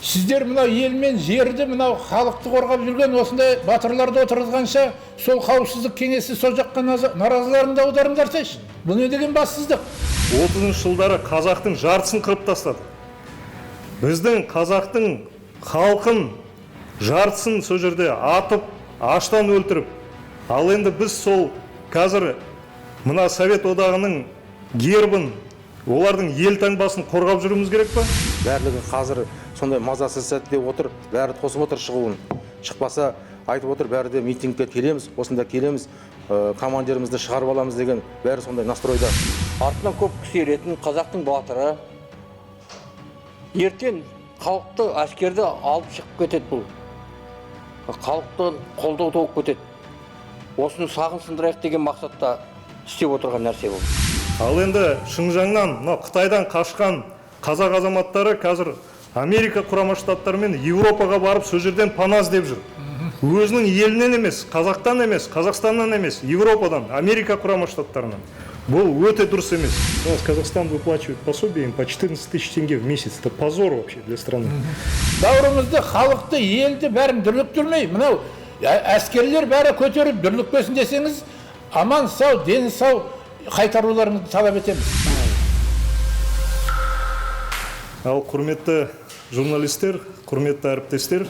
Сіздер мынау ел мен жерді, мынау халықты қорғап жүрген осындай батырларды отырғанша, сол қауіпсіздік кеңесі сол жаққа наразыларын да аударыңдар деші. Бұл не деген бассыздық? 30 жылдары қазақтың жартысын қырып тастады. Біздің қазақтың халқын жартысын сол жерде атып, аштан өлтіріп. Ал енді біз сол қазір мына Совет одағының гербін, олардың ел таңбасын қорғап жүруіміз керек па? Бәрлігі қазір сондай мазасыз сәтте отыр, бәрі тосып отыр шығуын. Шықпаса айтып отыр, бәрі де митингке келеміз, осында келеміз, командирімізді шығарып аламыз деген, бәрі сондай настройда. Артынан көп кісі еретін қазақтың батыры ертең халықты, әскерді алып шығып кетеді бұл. Халықты қолдау тауып кетеді. Осыны сағын сындырайық деген мақсатта істеп отырған нәрсе бұл. Ал енді Шыңжаңнан, Қытайдан қашқан қазақ азаматтары қазір Америка құрама штаттары мен Европаға барып сол жерден пана іздеп жүр. Өзінің елінен емес, Қазақтан емес, Қазақстаннан емес, Европадан, Америка құрама штаттарынан. Бұл өте дұрыс емес. Казахстан выплачивает пособие им по 14 тысяч тенге в месяц. Это позор вообще для страны. Бауырымызды, халықты, елді бәрін дүрліктірмей, мынау әскерлер бәрі көтеріп дүрлікпесін десеңіз, аман сау, дені сау қайтаруларыңызды талап етеміз. Ал құрметті журналистер, құрметті әріптестер,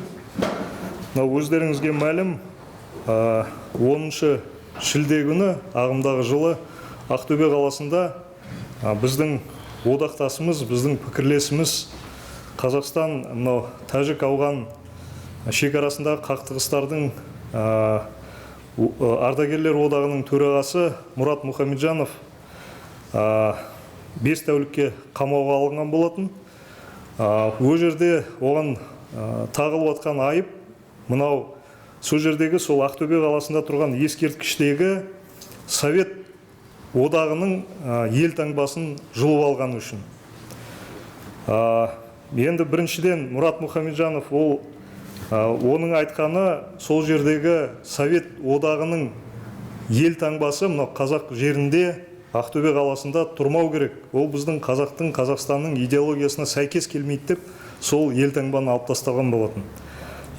өздеріңізге мәлім, 10 шілде күні ағымдағы жылы Ақтөбе қаласында біздің одақтасымыз, біздің пікірлесіміз Қазақстан Тәжік-Ауған шекарасындағы қақтығыстардың ардагерлер одағының төрағасы Мұрат Мұхамеджанов 5 тәулікке қамауға алынған болатын. Ол жерде оған тағылып атқан айып, мынау сол жердегі сол Ақтөбе қаласында тұрған ескерткіштегі Совет одағының ел таңбасын жұлып алған үшін. Енді біріншіден Мұрат Мұхамеджанов оның айтқаны сол жердегі Совет одағының ел таңбасы мынау қазақ жерінде Ақтөбе қаласында тұрмау керек. Ол біздің қазақтың, Қазақстанның идеологиясына сәйкес келмейді деп, сол ел таңбаны алып тастаған болатын.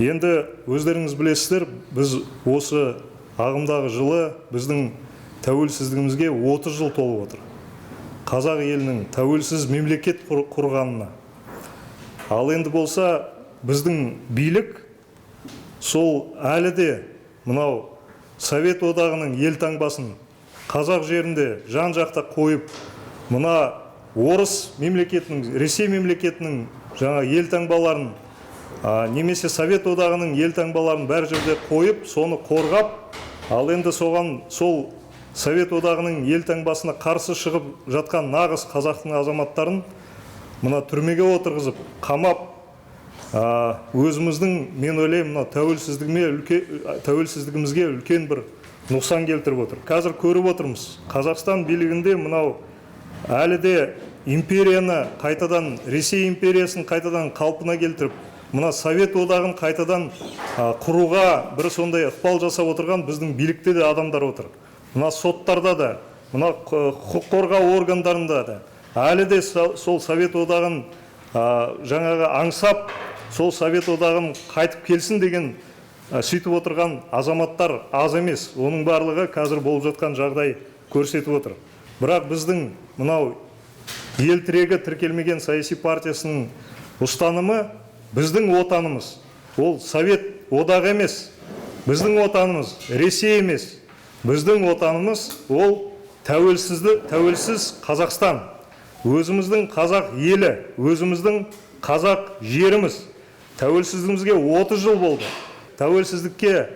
Енді өздеріңіз білесіздер, біз осы ағымдағы жылы біздің тәуелсіздігімізге 30 жыл толып отыр. Қазақ елінің тәуелсіз мемлекет құрғанына. Ал енді болса, біздің билік сол әлі де мынау Совет одағының ел таңбасын қазақ жерінде жан-жақта қойып, мына орыс мемлекетінің, Ресей мемлекетінің жаңа ел таңбаларын, немесе Совет одағының ел таңбаларын бәр жерде қойып, соны қорғап, ал енді соған сол Совет одағының ел таңбасына қарсы шығып жатқан нағыз қазақтың азаматтарын мына түрмеге отырғызып, қамап, өзіміздің, мен ойлаймын, тәуелсіздігімізге үлкен бір нұқсан келтіріп отыр. Қазір көріп отырмыз, Қазақстан билігінде мынау әлі де империяны қайтадан, Ресей империясын қайтадан қалпына келтіріп, мына Совет одағын қайтадан құруға бір сондай ықпал жасап отырған біздің билікте де адамдар отыр. Мына соттарда да, мына құқық қорғау органдарында да, әлі де сол Совет одағын жаңағы аңсап, сол Совет одағын қайтып келсін деген сөйтіп отырған азаматтар аз емес. Оның барлығы қазір болып жатқан жағдай көрсетіп отыр. Бірақ біздің мынау ел тірегі тіркелмеген саяси партиясының ұстанымы біздің отанымыз. Ол Совет одағы емес, біздің отанымыз Ресей емес. Біздің отанымыз ол тәуелсіз Қазақстан. Өзіміздің қазақ елі, өзіміздің қазақ жеріміз. Тәуелсіздігімізге 30 жыл болды. Тәуелсіздікке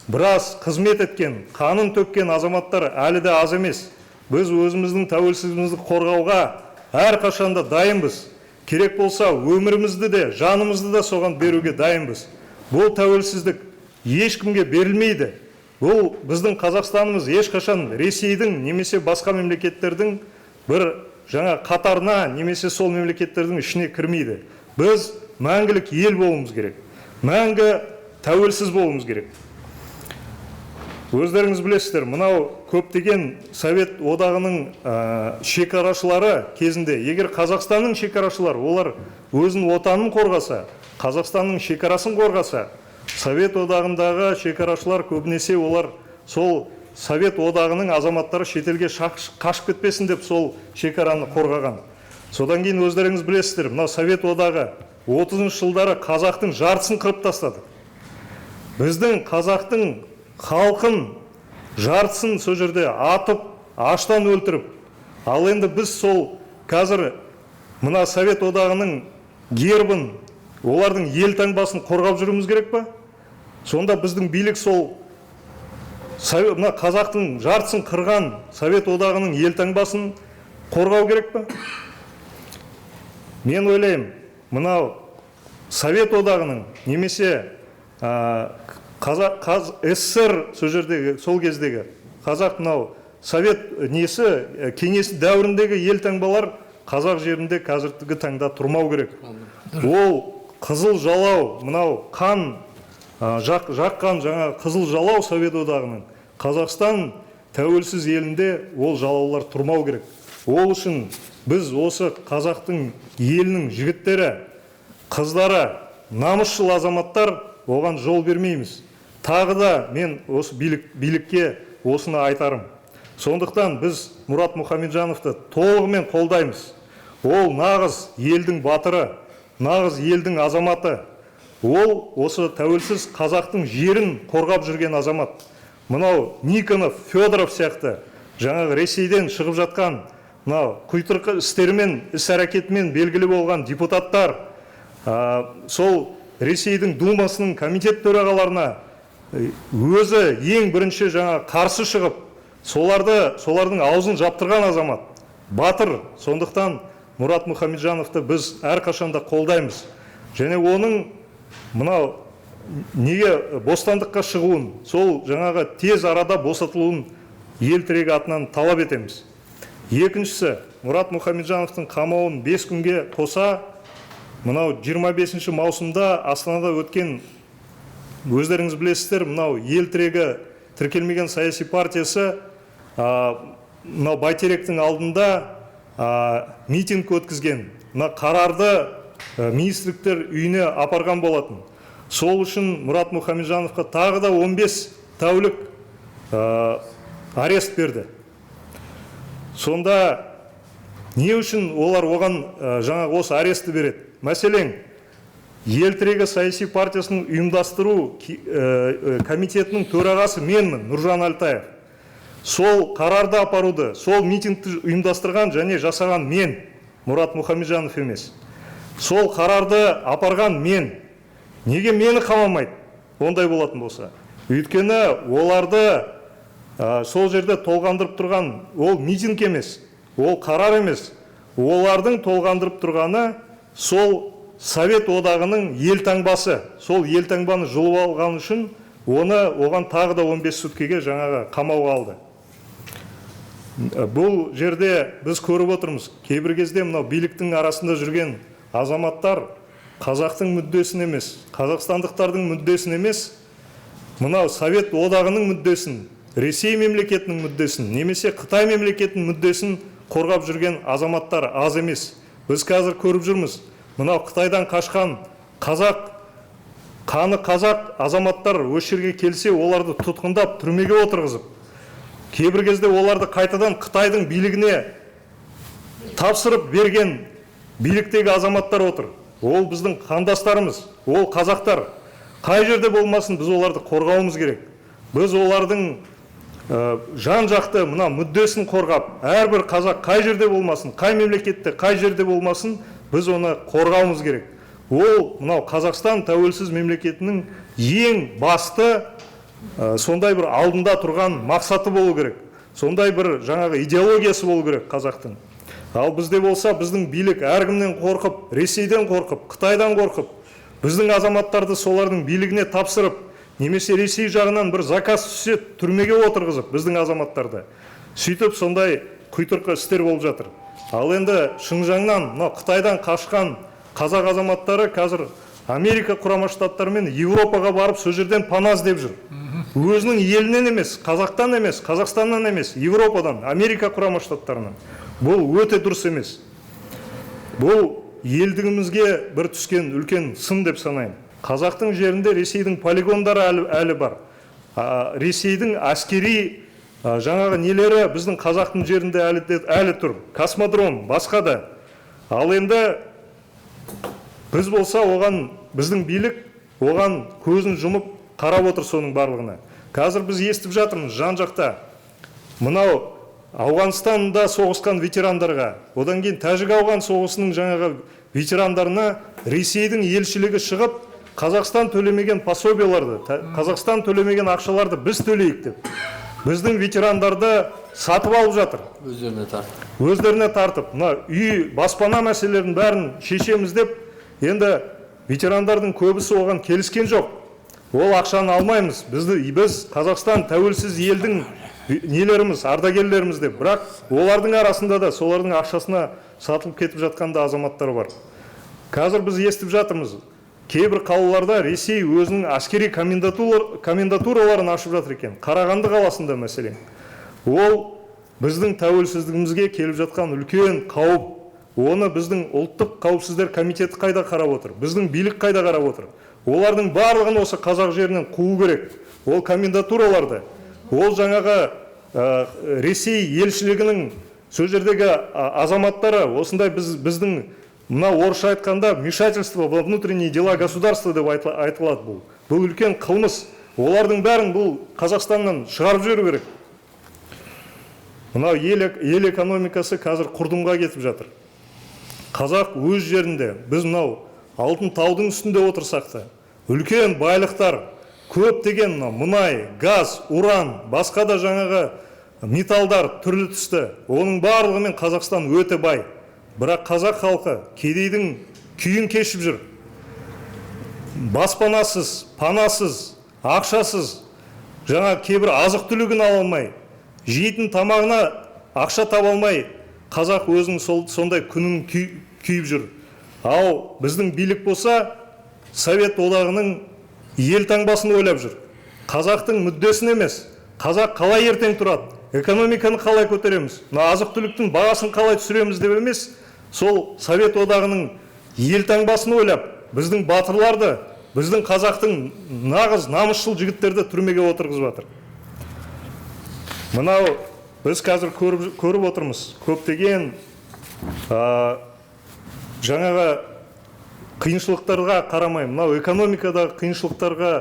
біраз қызмет еткен, қанын төккен азаматтар әлі де аз емес. Біз өзіміздің тәуелсіздігімізді қорғауға әрқашанда дайынбыз. Керек болса өмірімізді де, жанымызды да соған беруге дайынбыз. Бұл тәуелсіздік ешкімге берілмейді. Бұл біздің Қазақстанымыз ешқашан Ресейдің немесе басқа мемлекеттердің бір жаңа қатарына немесе сол мемлекеттердің ішіне кірмейді. Біз мәңгілік ел болуымыз керек. Мәңгі тәуелсіз болуымыз керек. Өздеріңіз білесіздер, мынау көптеген Совет одағының шекарашылары кезінде, егер Қазақстанның шекарашылары, олар өзінің отанын қорғаса, Қазақстанның шекарасын қорғаса, Совет одағындағы шекарашылар көбінесе олар сол Совет одағының азаматтары шетелге қашып кетпесін деп сол шекараны қорғаған. Содан кейін өздеріңіз білесіздер, мынау Совет одағы 30 жылдары қазақтың жартысын қырып тастады. Біздің қазақтың халқын жартысын сол жерде атып, аштан өлтіріп, ал енді біз сол қазір мына Совет одағының гербін, олардың елтаңбасын қорғап жүруіміз керек па? Сонда біздің билік сол мына қазақтың жартысын қырған Совет одағының елтаңбасын қорғау керек па? Мен ойлаймын, мынау Совет одағының немесе СССР сол жердегі, сол кездегі қазақ мынау Совет несі кеңес дәуіріндегі елтаңбалар қазақ жерінде қазіргі таңда тұрмау керек. Ол қызыл жалау, мынау қан жаққан жаңа қызыл жалау Совет одағының Қазақстан тәуелсіз елінде ол жалаулар тұрмау керек. Ол үшін біз осы қазақтың елінің жігіттері, қыздары, намысшыл азаматтар оған жол бермейміз. Тағы да мен осы билікке осыны айтарым. Сондықтан біз Мұрат Мұхамеджановты толығымен қолдаймыз. Ол нағыз елдің батыры, нағыз елдің азаматы. Ол осы тәуелсіз қазақтың жерін қорғап жүрген азамат. Мынау Никонов, Федоров сияқты жаңағы Ресейден шығып жатқан мынау құйтырқы істермен, іс-әрекетімен белгілі болған депутаттар, сол Ресейдің Думасының комитет төрағаларына өзі ең бірінші жаңа қарсы шығып, солардың аузын жаптырған азамат, батыр. Сондықтан Мұрат Мұхамеджановты біз әрқашанда қолдаймыз. Және оның мынау неге бостандыққа шығуын, сол жаңағы тез арада босатылуын ел тірегі атынан талап етеміз. Екіншісі, Мұрат Мұхамеджановтың қамауын 5 күнге қоса, мынау 25 маусымда Астанада өткен, өздеріңіз білесіздер, мынау ел тірегі тіркелмеген саяси партиясы мынау Бәйтеректің алдында митинг өткізген. Мына қарарды министрліктер үйіне апарған болатын. Сол үшін Мұрат Мұхамеджановқа тағы да 15 тәулік арест берді. Сонда не үшін олар оған жаңағы осы аресті береді? Мәселен, ел тірегі саяси партиясының ұйымдастыру комитетінің төрағасы менмін, Нұржан Алтаев. Сол қарарды апаруды, сол митингті ұйымдастырған және жасаған мен, Мұрат Мұхамеджанов емес. Сол қарарды апарған мен. Неге мені қамамайды? Ондай болатын болса. Өйткені оларды сол жерде толғандырып тұрған ол митинг емес, ол қарар емес. Олардың толғандырып тұрғаны сол Совет одағының елтаңбасы. Сол елтаңбаны жұлып алған үшін оған тағы да 15 суткеге жаңағы қамауға алды. Бұл жерде біз көріп отырмыз. Кейбір кезде мынау биліктің арасында жүрген азаматтар қазақтың мүддесін емес, қазақстандықтардың мүддесін емес, мынау Совет одағының мүддесін, Ресей мемлекетінің мүддесін, немесе Қытай мемлекетінің мүддесін қорғап жүрген азаматтар аз емес. Біз қазір көріп жүрміз. Мынау Қытайдан қашқан қаны қазақ азаматтар осы жерге келсе, оларды тұтқындап, түрмеге отырғызып, кейбір кезде оларды қайтадан Қытайдың билігіне тапсырып берген биліктегі азаматтар отыр. Ол біздің қандастарымыз, ол қазақтар. Қай жерде болмасын біз оларды қорғауымыз керек. Біз олардың жан-жақты мына мүддесін қорғап, әрбір қазақ қай жерде болмасын, қай мемлекетте, қай жерде болмасын, біз оны қорғауымыз керек. Ол мынау Қазақстан тәуелсіз мемлекетінің ең басты сондай бір алдында тұрған мақсаты болу керек. Сондай бір жаңағы идеологиясы болу керек қазақтың. Ал бізде болса, біздің билік әркімнен қорқып, Ресейден қорқып, Қытайдан қорқып, біздің азаматтарды солардың билігіне тапсырып, немесе Ресей жағынан бір заказ түссе, түрмеге отырғызып, біздің азаматтарды. Сөйтіп сондай құйтырқы істер болып жатыр. Ал енді Шыңжаңнан, Қытайдан қашқан қазақ азаматтары қазір Америка құрама штаттары мен Европаға барып, сол жерден пана іздеп жүр. өзінің елінен емес, Қазақтан емес, Қазақстаннан емес, Европадан, Америка құрама штаттарынан. Бұл өте дұрыс емес. Бұл елдігімізге бір түскен үлкен сын деп санаймын. Қазақтың жерінде Ресейдің полигондары әлі бар. Ресейдің әскери жаңағы нелері біздің Қазақтың жерінде әлі тұр. Космодром, басқа да. Ал енді біз болса оған, біздің билік оған көзін жұмып қарап отыр соның барлығына. Қазір біз естіп жатырмыз жан-жақта. Мынау Ауғанстанда соғысқан ветерандарға, одан кейін Тәжік-Ауған соғысының жаңағы ветерандарына Ресейдің елшілігі шығып, Қазақстан төлемеген пособияларды, Қазақстан төлемеген ақшаларды біз төлейік деп. Біздің ветерандарды сатып алып жатыр. Өздеріне тартып. Үй, баспана мәселелерін бәрін шешеміз деп, енді ветерандардың көбісі оған келіскен жоқ. Ол ақшаны алмаймыз. Біз Қазақстан тәуелсіз елдің нелеріміз, ардагерлеріміз деп. Бірақ олардың арасында да солардың ақшасына сатылып кетіп жатқанда азаматтар бар. Қазір біз естіп жатырмыз. Кейбір қалаларда Ресей өзінің әскери комендатураларын ашып жатыр екен. Қарағанды қаласында мәселен. Ол біздің тәуелсіздігімізге келіп жатқан үлкен қауіп. Оны біздің ұлттық қауіпсіздер комитеті қайда қарап отыр? Біздің билік қайда қарап отыр? Олардың барлығын осы қазақ жерінен қуу керек. Ол комендатураларды, ол жаңағы Ресей елшілігінің сол жердегі азаматтары, осындай біздің мына орысша айтқанда вмешательство во внутренние дела государства деп айтылады бұл. Бұл үлкен қылмыс. Олардың бәрін бұл Қазақстаннан шығарып жіберу керек. Мынау ел экономикасы қазір құрдымға кетіп жатыр. Қазақ өз жерінде, біз мынау алтын таудың үстінде отырсақ та, үлкен байлықтар, көп деген мұнай, газ, уран, басқа да жаңағы металдар түрлі түсті. Оның барлығымен Қазақстан өте бай. Бірақ қазақ халқы кедейдің күйін кешіп жүр. Баспанасыз, панасыз, ақшасыз, жаңа кейбір азық түлігін ала алмай, жейтін тамағына ақша таба алмай, қазақ өзінің сондай күнін күйіп жүр. Ал біздің билік болса, Совет одағының ел таңбасын ойлап жүр. Қазақтың мүддесін емес, қазақ қалай ертең тұрады, экономиканы қалай көтереміз, азық түліктің бағасын қалай түсіреміз деп емес, сол Совет одағының ел таңбасын ойлап, біздің батырларды, біздің қазақтың нағыз намысшыл жігіттерді түрмеге отырғызып жатыр. Мынау біз қазір көріп отырмыз. Көптеген жаңағы қиыншылықтарға қарамай, мынау экономикадағы қиыншылықтарға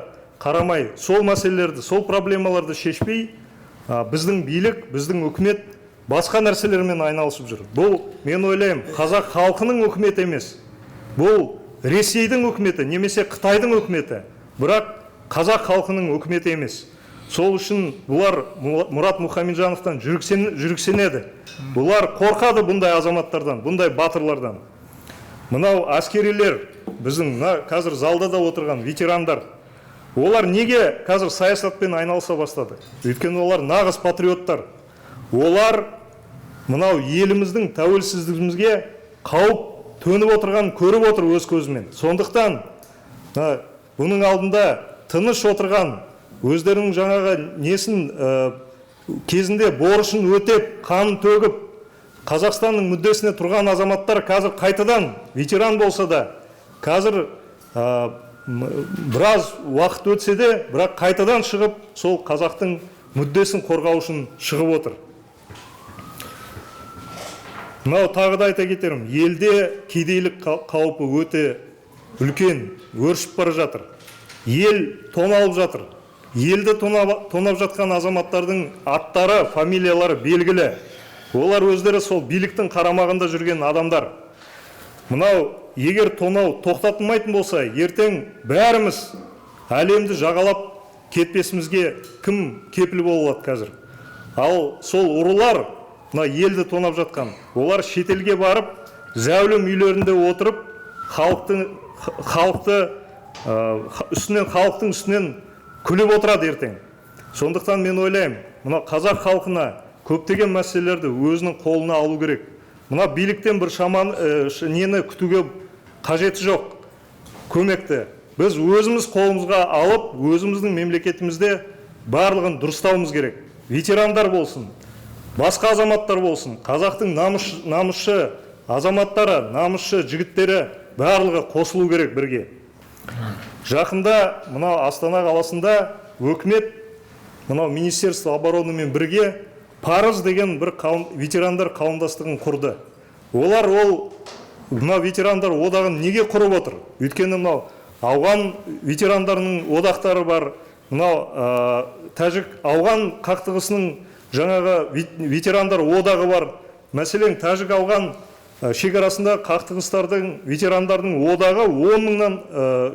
қарамай, сол мәселелерді, сол проблемаларды шешпей, біздің билік, біздің үкімет басқа нәрселермен айналысып жүр. Бұл, мен ойлаймын, қазақ халқының үкіметі емес. Бұл Ресейдің үкіметі, немесе Қытайдың үкіметі. Бірақ қазақ халқының үкіметі емес. Сол үшін бұлар Мұрат Мұхамеджановтан жүрексенеді. Бұлар қорқады бұндай азаматтардан, бұндай батырлардан. Мынау әскерилер, біздің қазір залда да отырған ветерандар, олар неге қазір саясатпен айналыса бастады? Өйткені олар нағыз патриоттар. Олар мынау еліміздің тәуелсіздігімізге қауіп төніп отырған көріп отыр өз көзімен. Сондықтан бұның алдында тыныш отырған, өздерінің жаңағы несін кезінде борышын өтеп, қанын төгіп, Қазақстанның мүддесіне тұрған азаматтар қазір қайтадан ветеран болса да, қазір біраз уақыт өтсе де, бірақ қайтадан шығып, сол қазақтың мүддесін қорғау үшін шығып отыр. Мынау тағы да айта кетерім, елде кедейлік қаупі өте үлкен, өршіп бара жатыр. Ел тоналып жатыр. Елді тонап жатқан азаматтардың аттары, фамилиялары белгілі. Олар өздері сол биліктің қарамағында жүрген адамдар. Мынау егер тонау тоқтатылмайтын болса, ертең бәріміз әлемді жағалап кетпесімізге кім кепіл болады қазір? Ал сол ұрылар, мына елді тонап жатқан, олар шетелге барып, зәулім үйлерінде отырып, халықтың үстінен күліп отырады ертең. Сондықтан мен ойлаймын, мына қазақ халқына көптеген мәселелерді өзінің қолына алу керек. Мына биліктен бір нені күтуге қажеті жоқ, көмекті. Біз өзіміз қолымызға алып, өзіміздің мемлекетімізде барлығын дұрыстауымыз керек. Ветерандар болсын, басқа азаматтар болсын, қазақтың намысшы азаматтары, намысшы жігіттері барлығы қосылу керек бірге. Жақында мынау Астана қаласында өкімет мынау Министерство оборонымен бірге парыз деген бір ветерандар қауымдастығын құрды. Олар мынау ветерандар одағын неге құрып отыр? Өйткені мынау ауған ветерандарының одақтары бар, мынау тәжік ауған қақтығысының жаңағы ветерандар одағы бар. Мәселен, тәжік ауған шекарасында қақтығыстардың ветерандардың одағы 10 мыңнан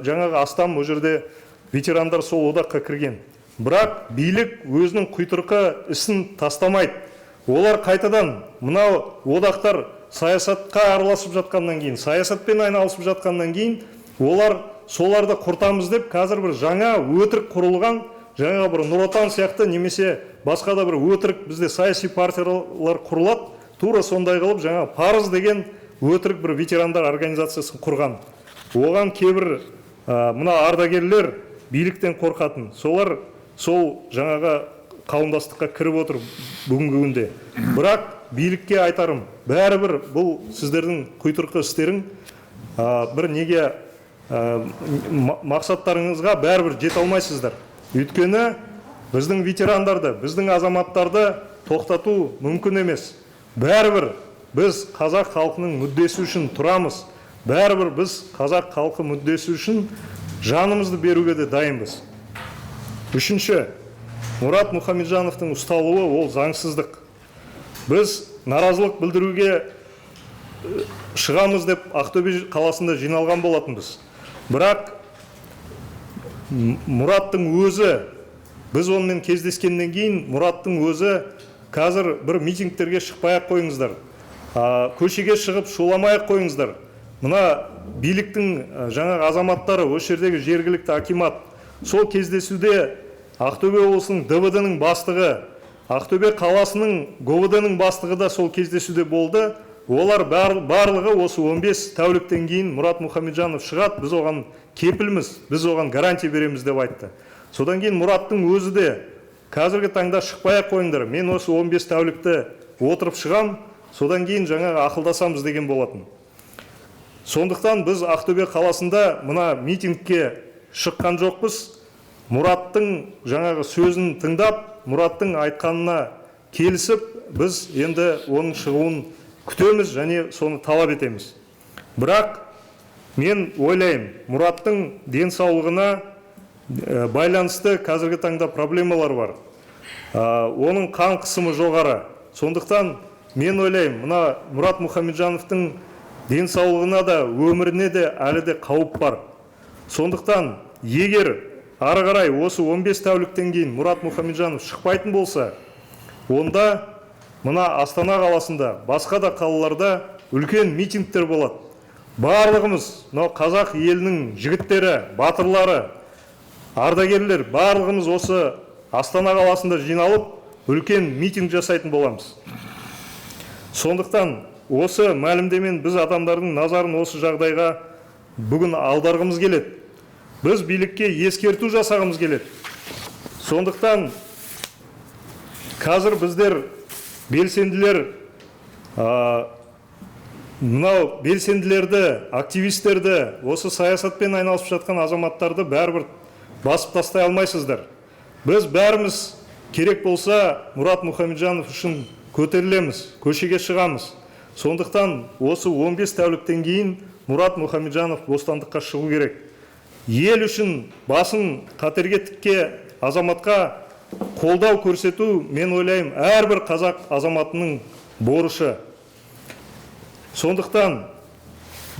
жаңағы астам о жерде ветерандар сол одаққа кірген. Бірақ билік өзінің құйтырқы ісін тастамайды. Олар қайтадан мынау одақтар саясатқа араласып жатқаннан кейін, саясатпен айналысып жатқаннан кейін, олар соларды құртамыз деп қазір бір жаңа өтірік құрылған, жаңа бір Нұр Отан сияқты немесе басқа да бір өтірік бізде саяси партиялар құрылады. Тура сондай қылып жаңа парыз деген өтірік бір ветерандар организациясын құрған. Оған кейбір мына ардагерлер биліктен қорқатын. Солар сол жаңаға қауымдастыққа кіріп отыр бүгінгі күнде. Бірақ билікке айтарым, бәрібір бұл сіздердің құйтырқы істерің бір неге мақсаттарыңызға бәрібір жете алмайсыздар. Өйткені біздің ветерандарды, біздің азаматтарды тоқтату мүмкін емес. Бәрібір біз қазақ халқының мүддесі үшін тұрамыз. Бәрібір біз қазақ халқы мүддесі үшін жанымызды беруге де дайынбыз. Үшінші, Мұрат Мұхамеджановтың ұсталуы ол заңсыздық. Біз наразылық білдіруге шығамыз деп Ақтөбе қаласында жиналған болатынбыз. Бірақ Мұраттың өзі, біз онымен кездескеннен кейін, Мұраттың өзі қазір бір митингтерге шықпай-ақ қойыңыздар. Көшеге шығып шуламай-ақ қойыңыздар. Мына биліктің жаңа азаматтары, осы жердегі жергілікті акимат, сол кездесуде Ақтөбе облысының ДВД-ның бастығы, Ақтөбе қаласының ГОВД-ның бастығы да сол кездесуде болды. Олар барлығы осы 15 тәуліктен кейін Мұрат Мұхамеджанов шығады, біз оған кепілміз, біз оған гарантия береміз деп айтты. Содан кейін Мұраттың өзі де қазіргі таңда шықпай-ақ қойыңдар, мен осы 15 тәулікті отырып шығам, содан кейін жаңағы ақылдасамыз деген болатын. Сондықтан біз Ақтөбе қаласында мына митингке шыққан жоқпыз. Мұраттың жаңағы сөзін тыңдап, Мұраттың айтқанына келісіп, біз енді оның шығуын күтеміз және соны талап етеміз. Бірақ мен ойлаймын, Мұраттың денсаулығына байланысты қазіргі таңда проблемалар бар. Оның қан қысымы жоғары. Сондықтан мен ойлаймын, мына Мұрат Мұхамеджановтың денсаулығына да, өміріне де әлі де қауіп бар. Сондықтан егер ары қарай осы 15 тәуліктен кейін Мұрат Мұхамеджанов шықпайтын болса, онда мына Астана қаласында, басқа да қалаларда үлкен митингтер болады. Барлығымыз, қазақ елінің жігіттері, батырлары, ардагерлер, барлығымыз осы Астана қаласында жиналып, үлкен митинг жасайтын боламыз. Сондықтан осы мәлімдемен біз адамдардың назарын осы жағдайға бүгін аударғымыз келеді. Біз билікке ескерту жасағымыз келеді. Сондықтан қазір біздер белсенділер, мынау белсенділерді, активистерді, осы саясатпен айналысып жатқан азаматтарды бәрібір басып тастай алмайсыздар. Біз бәріміз керек болса Мұрат Мұхамеджанов үшін көтерілеміз, көшеге шығамыз. Сондықтан осы 15 тәуліктен кейін Мұрат Мұхамеджанов бостандыққа шығу керек. Ел үшін басын қатерге тікке азаматқа қолдау көрсету, мен ойлаймын, әрбір қазақ азаматының борышы. Сондықтан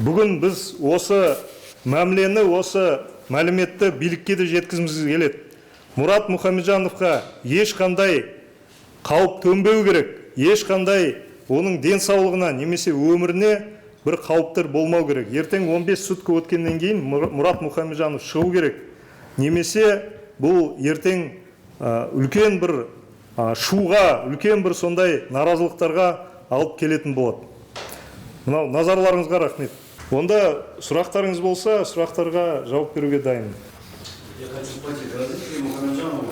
бүгін біз осы мәмілені, осы мәліметті билікке де жеткізіміз келеді. Мұрат Мұхамеджановқа ешқандай қауіп төнбеу керек, ешқандай оның денсаулығына немесе өміріне бір қауіптер болмау керек. Ертең 15 сутка өткеннен кейін Мұрат Мұхамеджанов шығу керек. Немесе бұл ертең үлкен бір шуға, үлкен бір сондай наразылықтарға алып келетін болады. Мынау назарларыңызға рахмет. Онда сұрақтарыңыз болса, сұрақтарға жауап беруге дайын. Я хочу спросить, разрешите Мұхамеджанову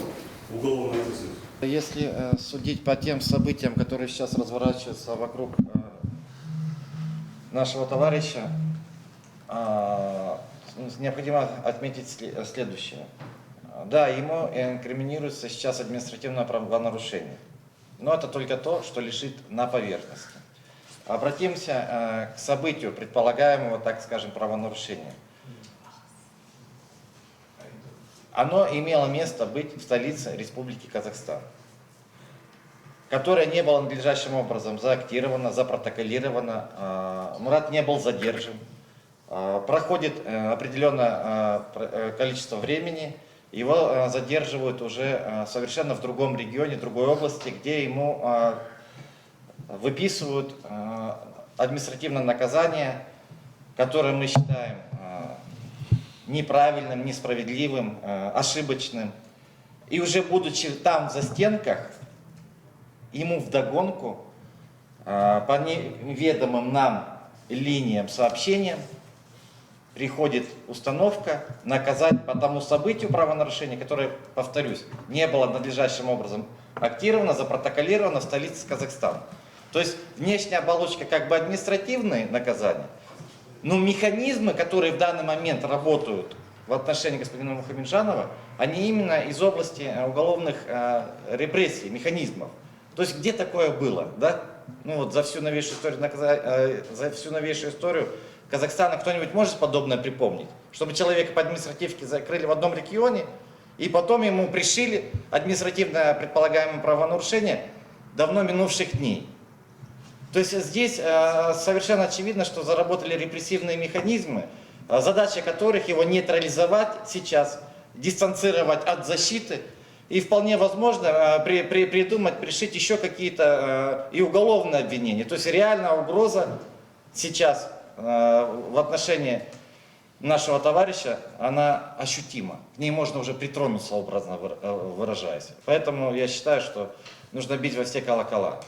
уголовное если судить по тем событиям, которые сейчас разворачиваются вокруг нашего товарища, необходимо отметить следующее. Да, ему инкриминируется сейчас административное правонарушение, но это только то, что лежит на поверхности. Обратимся к событию предполагаемого, так скажем, правонарушения. Оно имело место быть в столице Республики Казахстан, которая не была надлежащим образом заактирована, запротоколирована. Мурат не был задержан. Проходит определенное количество времени, его задерживают уже совершенно в другом регионе, другой области, где ему выписывают административное наказание, которое мы считаем неправильным, несправедливым, ошибочным. И уже будучи там, за стенках, ему вдогонку по неведомым нам линиям, сообщениям приходит установка наказать по тому событию правонарушения, которое, повторюсь, не было надлежащим образом актировано, запротоколировано в столице Казахстана. То есть внешняя оболочка как бы административные наказания, но механизмы, которые в данный момент работают в отношении господина Мухамеджанова, они именно из области уголовных репрессий, механизмов. То есть где такое было, да? Ну вот за всю новейшую историю Казахстана кто-нибудь может подобное припомнить? Чтобы человека по административке закрыли в одном регионе, и потом ему пришили административное предполагаемое правонарушение давно минувших дней. То есть здесь совершенно очевидно, что заработали репрессивные механизмы, задача которых его нейтрализовать сейчас, дистанцировать от защиты, и вполне возможно придумать, пришить еще какие-то и уголовные обвинения. То есть реальная угроза сейчас в отношении нашего товарища, она ощутима. К ней можно уже притронуться, образно выражаясь. Поэтому я считаю, что нужно бить во все колокола.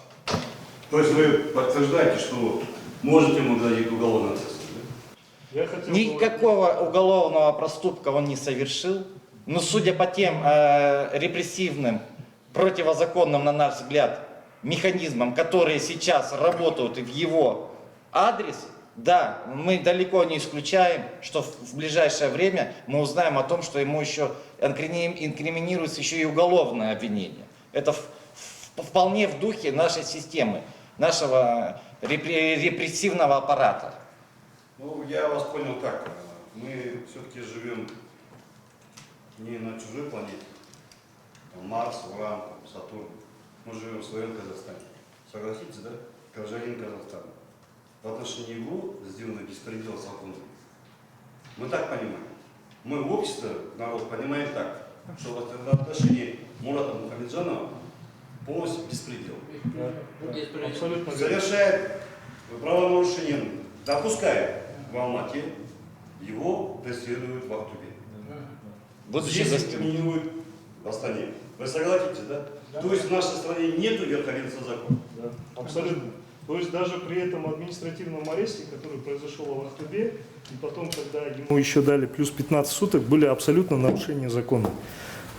То есть вы подтверждаете, что можете ему дать уголовную ответственность? Никакого уголовного проступка он не совершил. Но судя по тем репрессивным, противозаконным, на наш взгляд, механизмам, которые сейчас работают в его адрес, да, мы далеко не исключаем, что в ближайшее время мы узнаем о том, что ему еще инкриминируется еще и уголовное обвинение. Это вполне в духе нашей системы, нашего репрессивного аппарата. Ну, я вас понял так. Мы все-таки живем не на чужой планете. Там Марс, Уран, Сатурн. Мы живем в своем Казахстане. Согласитесь, да? Гражданин Казахстана. В отношении его сделано беспредел закона. Мы так понимаем. Мы в обществе, народ, понимаем так, что в отношении Мурата Мухамеджанова полностью беспредел. Абсолютно верно. Совершает правонарушение, допускает в Алмате, его преследуют в Актубе. Здесь инкриминируют в Астане. Вы согласитесь, да? То есть в нашей стране нет верховенства закона. Да, абсолютно. То есть даже при этом административном аресте, который произошел в Ахтубе, и потом, когда ему еще дали плюс 15 суток, были абсолютно нарушения закона.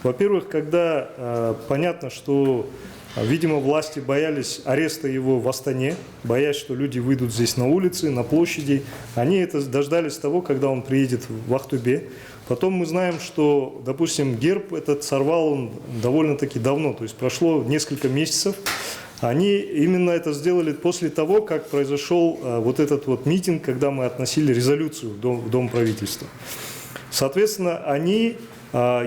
Во-первых, когда понятно, что, видимо, власти боялись ареста его в Астане, боясь, что люди выйдут здесь на улицы, на площади, они это дождались того, когда он приедет в Ахтубе. Потом мы знаем, что, допустим, герб этот сорвал он довольно-таки давно, то есть прошло несколько месяцев. Они именно это сделали после того, как произошел вот этот вот митинг, когда мы относили резолюцию в Дом правительства. Соответственно,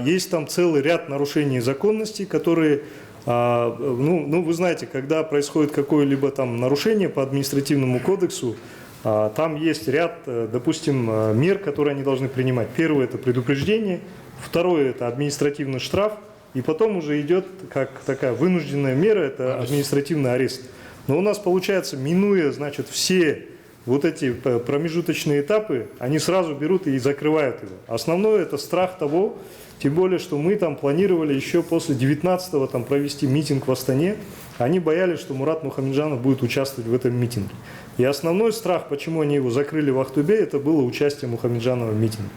есть там целый ряд нарушений законности, которые, вы знаете, когда происходит какое-либо там нарушение по административному кодексу, там есть ряд, допустим, мер, которые они должны принимать. Первое – это предупреждение, второе – это административный штраф, и потом уже идет как такая вынужденная мера, это административный арест. Но у нас получается, минуя, значит, все вот эти промежуточные этапы, они сразу берут и закрывают его. Основное это страх того, тем более, что мы там планировали еще после 19-го там провести митинг в Астане. Они боялись, что Мурат Мухамеджанов будет участвовать в этом митинге. И основной страх, почему они его закрыли в Ахтубе, это было участие Мухамеджанова в митинге.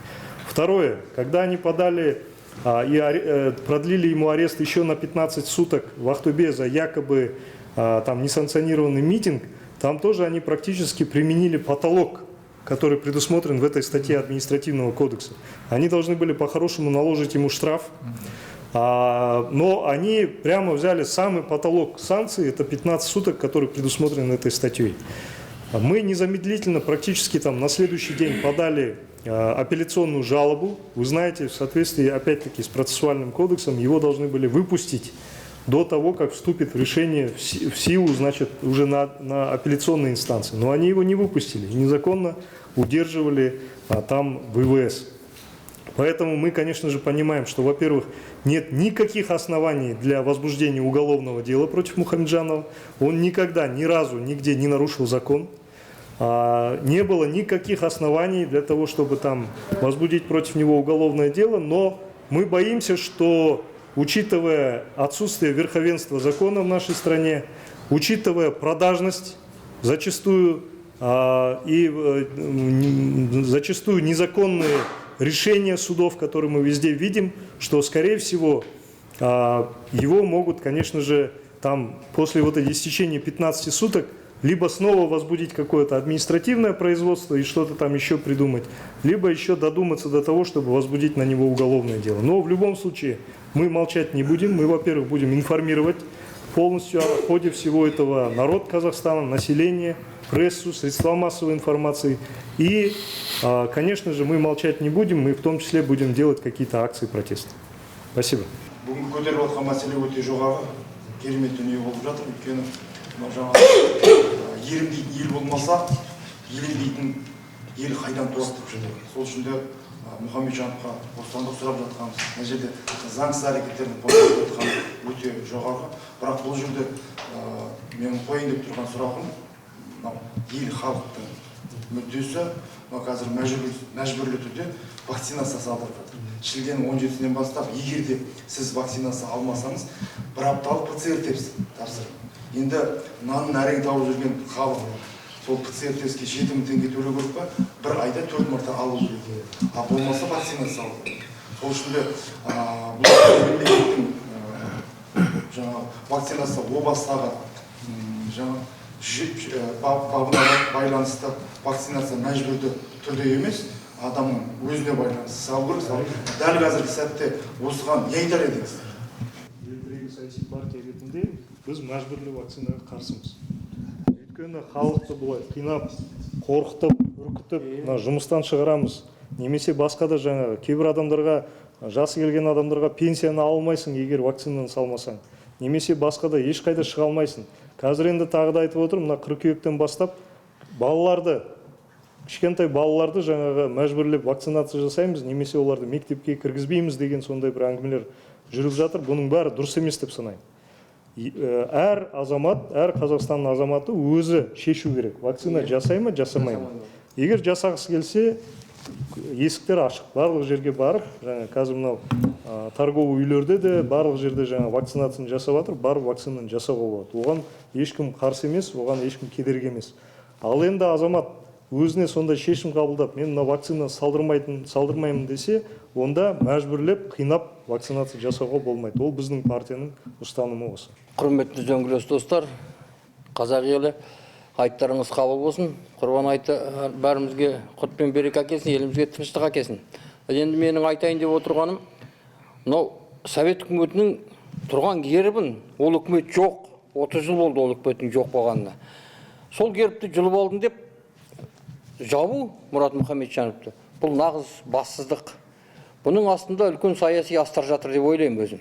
Второе, когда они подали продлили ему арест еще на 15 суток в Ахтубе за якобы там несанкционированный митинг, там тоже они практически применили потолок, который предусмотрен в этой статье административного кодекса. Они должны были по-хорошему наложить ему штраф, но они прямо взяли самый потолок санкций, это 15 суток, который предусмотрен этой статьей. Мы незамедлительно, практически там на следующий день подали апелляционную жалобу. Вы знаете, в соответствии, опять-таки, с процессуальным кодексом, его должны были выпустить до того, как вступит решение в силу, значит, уже на апелляционной инстанции. Но они его не выпустили, незаконно удерживали там ВВС. Поэтому мы, конечно же, понимаем, что, во-первых, нет никаких оснований для возбуждения уголовного дела против Мухамеджанова. Он никогда, ни разу, нигде не нарушил закон. Не было никаких оснований для того, чтобы там возбудить против него уголовное дело, но мы боимся, что, учитывая отсутствие верховенства закона в нашей стране, учитывая продажность зачастую и зачастую незаконные решения судов, которые мы везде видим, что, скорее всего, его могут, конечно же, там после вот истечения 15 суток либо снова возбудить какое-то административное производство и что-то там еще придумать, либо еще додуматься до того, чтобы возбудить на него уголовное дело. Но в любом случае мы молчать не будем. Мы, во-первых, будем информировать полностью о ходе всего этого народ Казахстана, население, прессу, средства массовой информации. И, конечно же, мы молчать не будем, мы в том числе будем делать какие-то акции протеста. Спасибо. Бүгін көтеріп отқан мәселе өте жоғары, керемет дүние болып жатыр. Өйткені елім дейтін ел болмаса, елім дейтін ел қайдан туады деп жатыр. Сол үшін де Мұхамеджановқа бостандық сұрап жатқанымыз, мына жерде заңсыз әрекеттердің қозғалып жатқаны өте жоғары. Бірақ бұл жерде менің қойын деп тұрған сұрағым, ел халықтың мүддесі қазір мәжбүрлі түрде вакцинация салдырып жатыр. Шілденің 17-сінен бастап, егер де сіз вакцинация алмасаңыз, бір апталық ПЦР тест тапсырып. Енді нанын әрең тауып жүрген халық сол ПЦР тестке 7 мың теңге төлеу керек па, бір айда 4 марта алу керек. Болмаса вакцинация алу. Сол үшін де мемлекеттің вакцинация о бастағы бабына байланысты вакцинация мәжбүрді түрде емес, адамның өзіне байланысты салу керек. Дәл қазіргі сәтте осыған не айтар едіңіз? Елдегі саяси партия ретінде біз мәжбүрлі вакцинаға қарсымыз. Өйткені халықты бұлай қинап, қорқытып, үркітіп, жұмыстан шығарамыз. Немесе басқа да жаңағы кейбір адамдарға, жасы келген адамдарға пенсияны алмайсың, егер вакцинаны салмасаң. Немесе басқа да ешқайда шыға алмайсың. Қазір енді тағы да айтып отырмын, мына қыркүйектен бастап балаларды, кішкентай балаларды жаңағы мәжбүрлеп вакцинация жасаймыз, немесе оларды мектепке кіргізбейміз деген сондай бір әңгімелер жүріп жатыр. Бұның бәрі дұрыс емес деп санаймын. Әр азамат, әр Қазақстанның азаматы өзі шешу керек. Вакцина жасай ма, жасамай ма. Егер жасағысы келсе, есіктер ашық. Барлық жерге барып, қазір мынау торговый үйлерде де барлық жерде вакцинацияны жасап жатыр, барып вакцинаны жасауға болады. Оған ешкім қарсы емес, оған ешкім кедергі емес. Ал енді азамат өзіне сондай шешім қабылдап, мен мына вакцинаны салдырмаймын десе, онда мәжбүрлеп, қинап вакцинация жасауға болмайды. Ол біздің партияның ұстанымы осы. Құрметті дөңгелес достар, қазақ елі, айттарыңыз қабыл болсын. Құрбан айты бәрімізге құт пен береке әкелсін, елімізге тыныштық әкелсін. Енді менің айтайын деп отырғаным, мынау Совет үкіметінің тұрған гербін, ол үкімет жоқ. 30 жыл болды ол үкіметтің жоқ болғанына. Сол гербті жұлып алдым деп жабу Мұрат Мұхамеджановты. Бұл нағыз бассыздық. Бұның астында үлкен саяси астар жатыр деп ойлаймын өзім.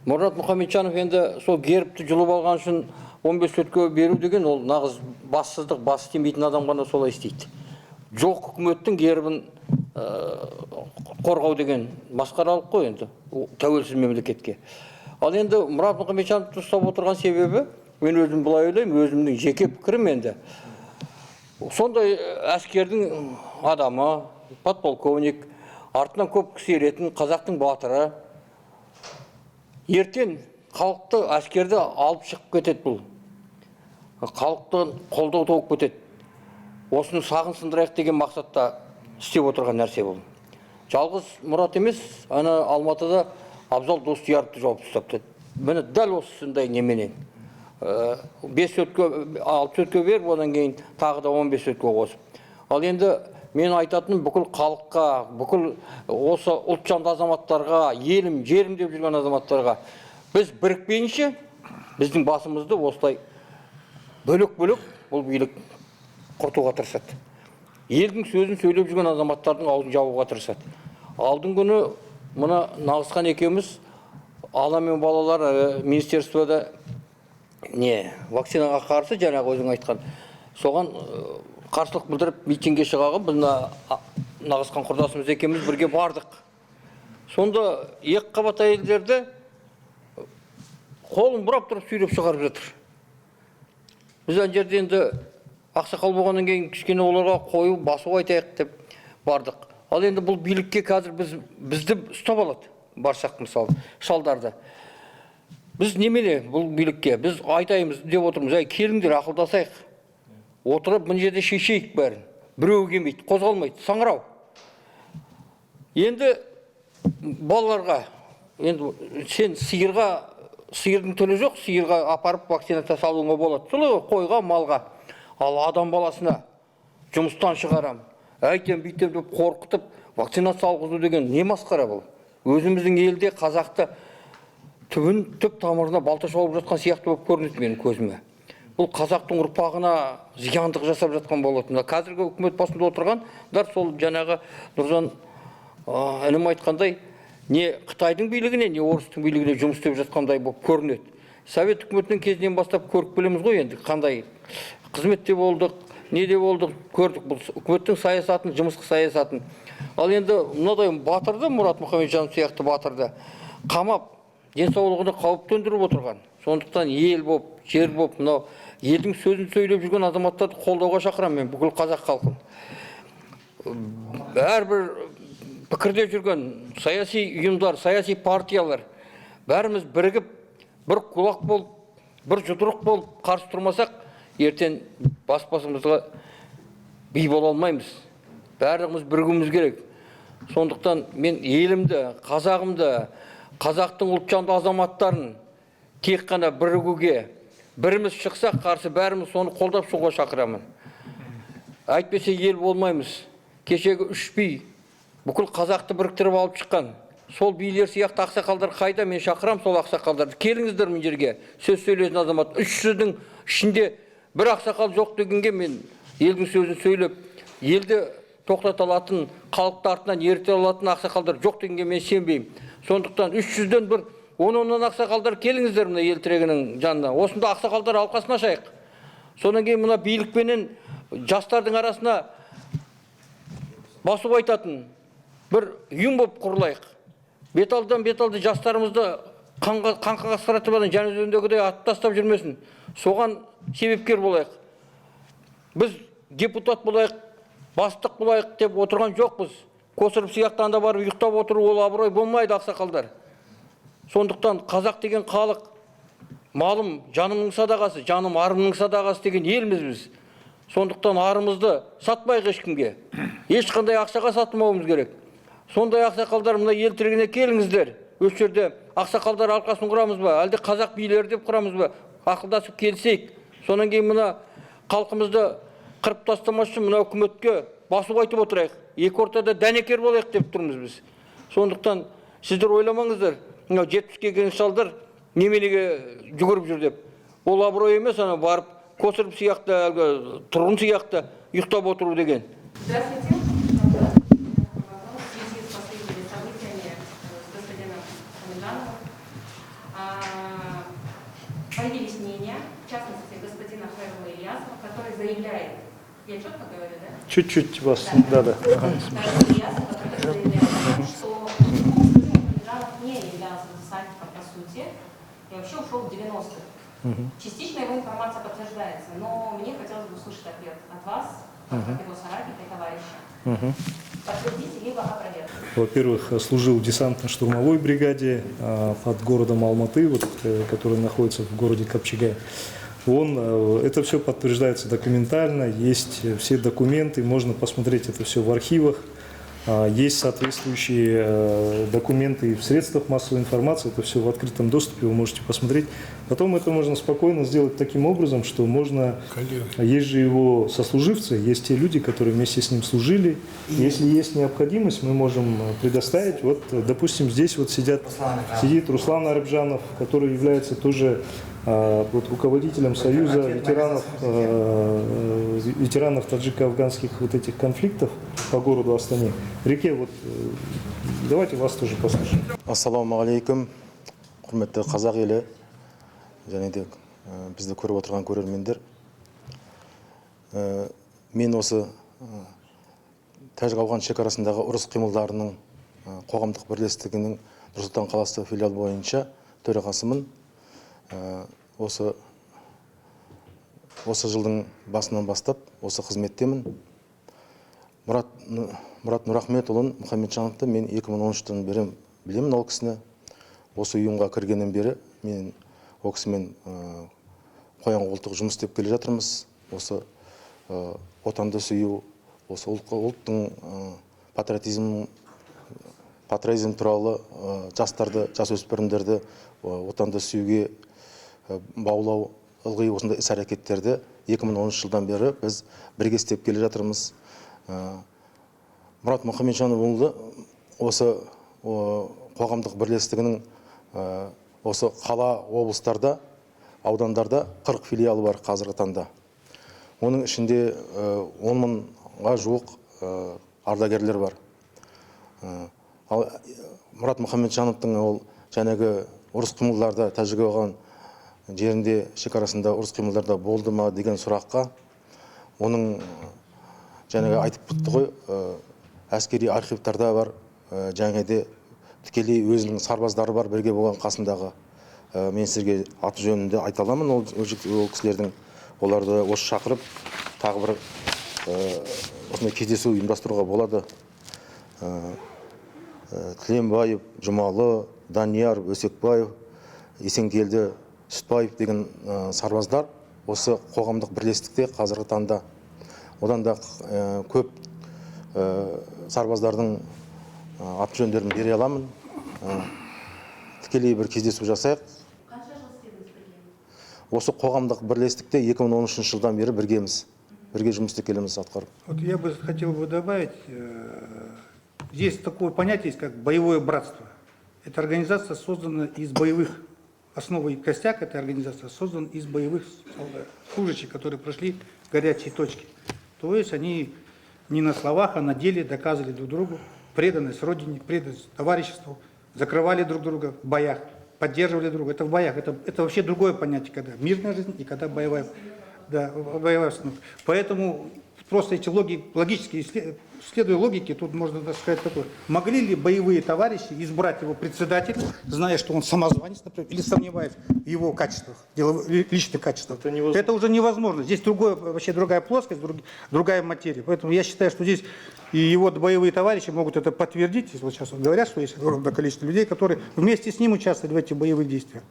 Мұрат Мұхамеджанов енді сол гербті жұлып алған үшін 15 сөтке беру деген ол нағыз бассыздық, бас істемейтін адам ғана солай істейді. Жоқ үкіметтің гербін қорғау деген масқаралық қой енді тәуелсіз мемлекетке. Ал енді Мұрат Мұхамеджановты ұстап отырған себебі, мен өзім былай ойлаймын, өзімнің жеке пікірім енді. Сондай әскердің адамы, подполковник, артынан көп кісі еретін қазақтың батыры, ертең халықты әскерді алып шығып кетеді бұл. Халықтың қолдау тауып кетеді. Осыны сағын сындырайық деген мақсатта істеп отырған нәрсе бұл. Жалғыз Мұрат емес, ана Алматыда Абзал Достияровты жауып тастапты. Міне дәл осындай неменен. 5 сөтке, 6 сөтке беріп, одан кейін тағы да 15 сөтке қосып. Ал енді мен айтатын бүкіл халыққа, бүкіл осы ұлтжанды азаматтарға, елім, жерім деп жүрген азаматтарға, біз бірікпейінше, біздің басымызды осылай бөлек-бөлек бұл билік құртуға тырысады. Елдің сөзін сөйлеп жүрген азаматтардың аузын жабуға тырысады. Алдың күні мына Нағысқан екеуміз ана мен балалар министерствода вакцинаға қарсы, жаңағы өзің айтқан, соған қарсылық білдіріп митингге шығағы, біз Нағысқан құрдасымыз екеуміз бірге бардық. Сонда екі қабат әйелдерді қолын бұрап тұрып сүйреп шығарып жатыр. Біз ана жерде енді ақсақал болғаннан кейін кішкене оларға қою, басу айтайық деп бардық. Ал енді бұл билікке қазір бізді ұстап алады, барсақ мысалы, шалдарды. Біз немеле бұл билікке, біз айтаймыз деп отырмыз, келіңдер ақылдасайық. Отырып мына жерде шешейік бәрін. Біреу келмейді, қозғалмайды, саңырау. Енді балаларға, енді сен сиырдың тілі жоқ, сиырға апарып вакцинация салуыңа болады. Солай қойға, малға. Ал адам баласына жұмыстан шығарам, әйтем бүйтем деп қорқытып вакцинация алғызу деген не масқара бұл? Өзіміздің елде қазақты түп тамырына балта шауып жатқан сияқты болып көрінеді менің көзіме. Бұл қазақтың ұрпағына зияндық жасап жатқан болатын. Қазіргі үкімет басында отырғандар сол жаңағы Нұржан інім айтқандай, не Қытайдың билігіне, не орыстың билігіне жұмыс істеп жатқандай болып көрінеді. Совет үкіметінің кезінен бастап көріп білеміз ғой енді, қандай қызметте болдық, неде болдық, көрдік бұл үкіметтің саясатын, жұмысқы саясатын. Ал енді мынадай батырды, Мұрат Мұхамеджанов сияқты батырды қамап, денсаулығына қауіп төндіріп отырған. Сондықтан ел боп, жер боп, мынау елдің сөзін сөйлеп жүрген азаматтарды қолдауға шақырамын мен бүкіл қазақ халқын. Әрбір пікірде жүрген саяси ұйымдар, саяси партиялар бәріміз бірігіп, бір құлақ болып, бір жұдырық болып қарсы тұрмасақ, ертең бас-басымызға би бола алмаймыз. Бәріміз бірігуіміз керек. Сондықтан мен елімді, қазағымды, қазақтың ұлтжанды азаматтарын тек қана бірігуге, біріміз шықсақ қарсы бәріміз соны қолдап шығуға шақырамын. Әйтпесе ел болмаймыз. Кешегі 3 би бүкіл қазақты біріктіріп алып шыққан. Сол билер сияқты ақсақалдар қайда, мен шақырам сол ақсақалдарды. Келіңіздер мен жерге, сөз сөйлейтін азамат. 300-дің ішінде бір ақсақал жоқ дегенге мен елдің сөзін сөйлеп, елді тоқтата алатын, халықты артынан ерте алатын ақсақалдар жоқ дегенге мен сенбеймін. Сондықтан 300-ден бір 10-10 ақсақалдар келіңіздер мына ел тірегінің жанына. Осында ақсақалдар алқасын ашайық. Содан кейін мына билікпенен жастардың арасына басып айтатын бір ұйым болып құрылайық. Беталдан беталды жастарымызды қанға қасқыратып алын, және өзіндегідей атып тастап жүрмесін. Соған себепкер болайық. Біз депутат болайық, бастық болайық деп отырған жоқпыз. Косырып сияқты анда барып ұйықтап отыру ол абырой болмайды ақсақалдар. Сондықтан қазақ деген халық малым жанымның садағасы, жаным арымның садағасы деген елміз біз. Сондықтан арымызды сатпайық ешкімге. Ешқандай ақшаға сатмауымыз керек. Сондай ақсақалдар мына ел тірегіне келіңіздер. Осы жерде ақсақалдар алқасын құрамыз ба, әлде қазақ билері деп құрамыз ба? Ақылдасып келсейік. Сонан кейін мына халқымызды қырып тастамас үшін мына үкіметке басу айтып отырайық. Екі ортада дәнекер болайық деп тұрмыз біз. Сондықтан сіздер ойламаңыздар, мына 70-ке келген шалдар неменеге жүгіріп жүр деп. Ол абырой емес, ана барып Косырып сияқты, тұрғын сияқты ұйықтап отыру деген. Здравствуйте. В связи с последними событиями с господином Мұхамеджановым появились мнения, в частности, господина Хайрула Ильясова, который заявляет, я четко говорю, да? Чуть-чуть вас, да. Ильясов, который заявляет, что Мұхамеджанов не являлся десантником по сути, и вообще ушел в 90-х. Частично его информация подтверждается, но мне хотелось бы услышать ответ от вас, от его соратника и товарища. Подтвердите, либо опровергните. Во-первых, служил в десантно-штурмовой бригаде под городом Алматы, который находится в городе Капчагай. Это все подтверждается документально, есть все документы, можно посмотреть это все в архивах. есть соответствующие документы в средствах массовой информации, это все в открытом доступе, вы можете посмотреть. Потом это можно спокойно сделать таким образом, что можно, есть же его сослуживцы, есть те люди, которые вместе с ним служили. Если есть необходимость, мы можем предоставить. Вот, допустим, здесь вот сидит Руслан Арабжанов, который является тоже вот, руководителем Союза ветеранов таджико-афганских вот этих конфликтов по городу Астане. Реке, вот давайте вас тоже послушаем. Ассаламу алейкум, құрметті қазақ елі, және де бізді көріп отырған көрермендер. Мен осы Тәжік-Ауған шекарасындағы ұрыс қимылдарының қоғамдық бірлестігінің Нұр-Сұлтан қаласы филиал бойынша төрағасымын. Осы жылдың басынан бастап осы қызметтемін. Мұрат Нұрахметұлын Мұхамеджановты мен 2013-тен бері білемін ол кісіні. Осы ұйымға кіргеннен бері мен ол кісімен қоян-қолтық жұмыс істеп келе жатырмыз. Осы отанды сүю, осы ұлттың патриотизм туралы жастарды, жасөспірімдерді отанды сүюге баулау, ылғи осындай іс-әрекеттерді 2013 жылдан бері біз бірге істеп келе жатырмыз. Мұрат Мұхамеджановұлы осы қоғамдық бірлестігінің осы қала, облыстарда, аудандарда 40 филиалы бар қазіргі таңда. Оның ішінде 10 мыңға жуық ардагерлер бар. Ал Мұрат Мұхамеджановтың ол жәнегі ұрыс қимылдарда, Тәжік-Ауған жерінде, шекарасында ұрыс қимылдарда болды ма деген сұраққа, оның жәнегі айтып бітті ғой, әскери архивтарда бар, жәнеде тікелей өзінің сарбаздары бар бірге болған қасындағы. Мен сізге аты жөнінде айта аламын ол кісілердің. Оларды осы шақырып, тағы бір осындай кездесу ұйымдастыруға болады. Тіленбаев, Жұмалы, Данияр, Өсекбаев, Есенгелді, Сүтбаев деген сарбаздар осы қоғамдық бірлестікте қазіргі таңда. Одан да көп сарбаздардың аты жөндерін бере аламын. Тікелей бір кездесу жасайық. Қанша жыл істедіңіз бірге? Осы қоғамдық бірлестікте 2013 жылдан бері біргеміз. Бірге жұмыс істеп келеміз атқарып. Вот я бы хотел бы добавить, здесь такое понятие есть, как боевое братство. Эта организация создана из боевых, основа и костяк этой организации создан из боевых служащих, которые прошли горячие точки. То есть они не на словах, а на деле доказывали друг другу преданность родине, преданность товариществу, закрывали друг друга в боях, поддерживали друг друга. Это в боях, это вообще другое понятие, когда мирная жизнь и когда боевая, да, боевая обстановка. Поэтому просто эти логические, следуя логике, тут можно сказать такое. Могли ли боевые товарищи избрать его председателя, зная, что он самозванец, например, или сомневаясь в его качествах, личных качествах? Это уже невозможно. Здесь вообще другая плоскость, другая материя. Поэтому я считаю, что здесь и его боевые товарищи могут это подтвердить. Вот сейчас говорят, что есть огромное количество людей, которые вместе с ним участвовали в этих боевых действиях.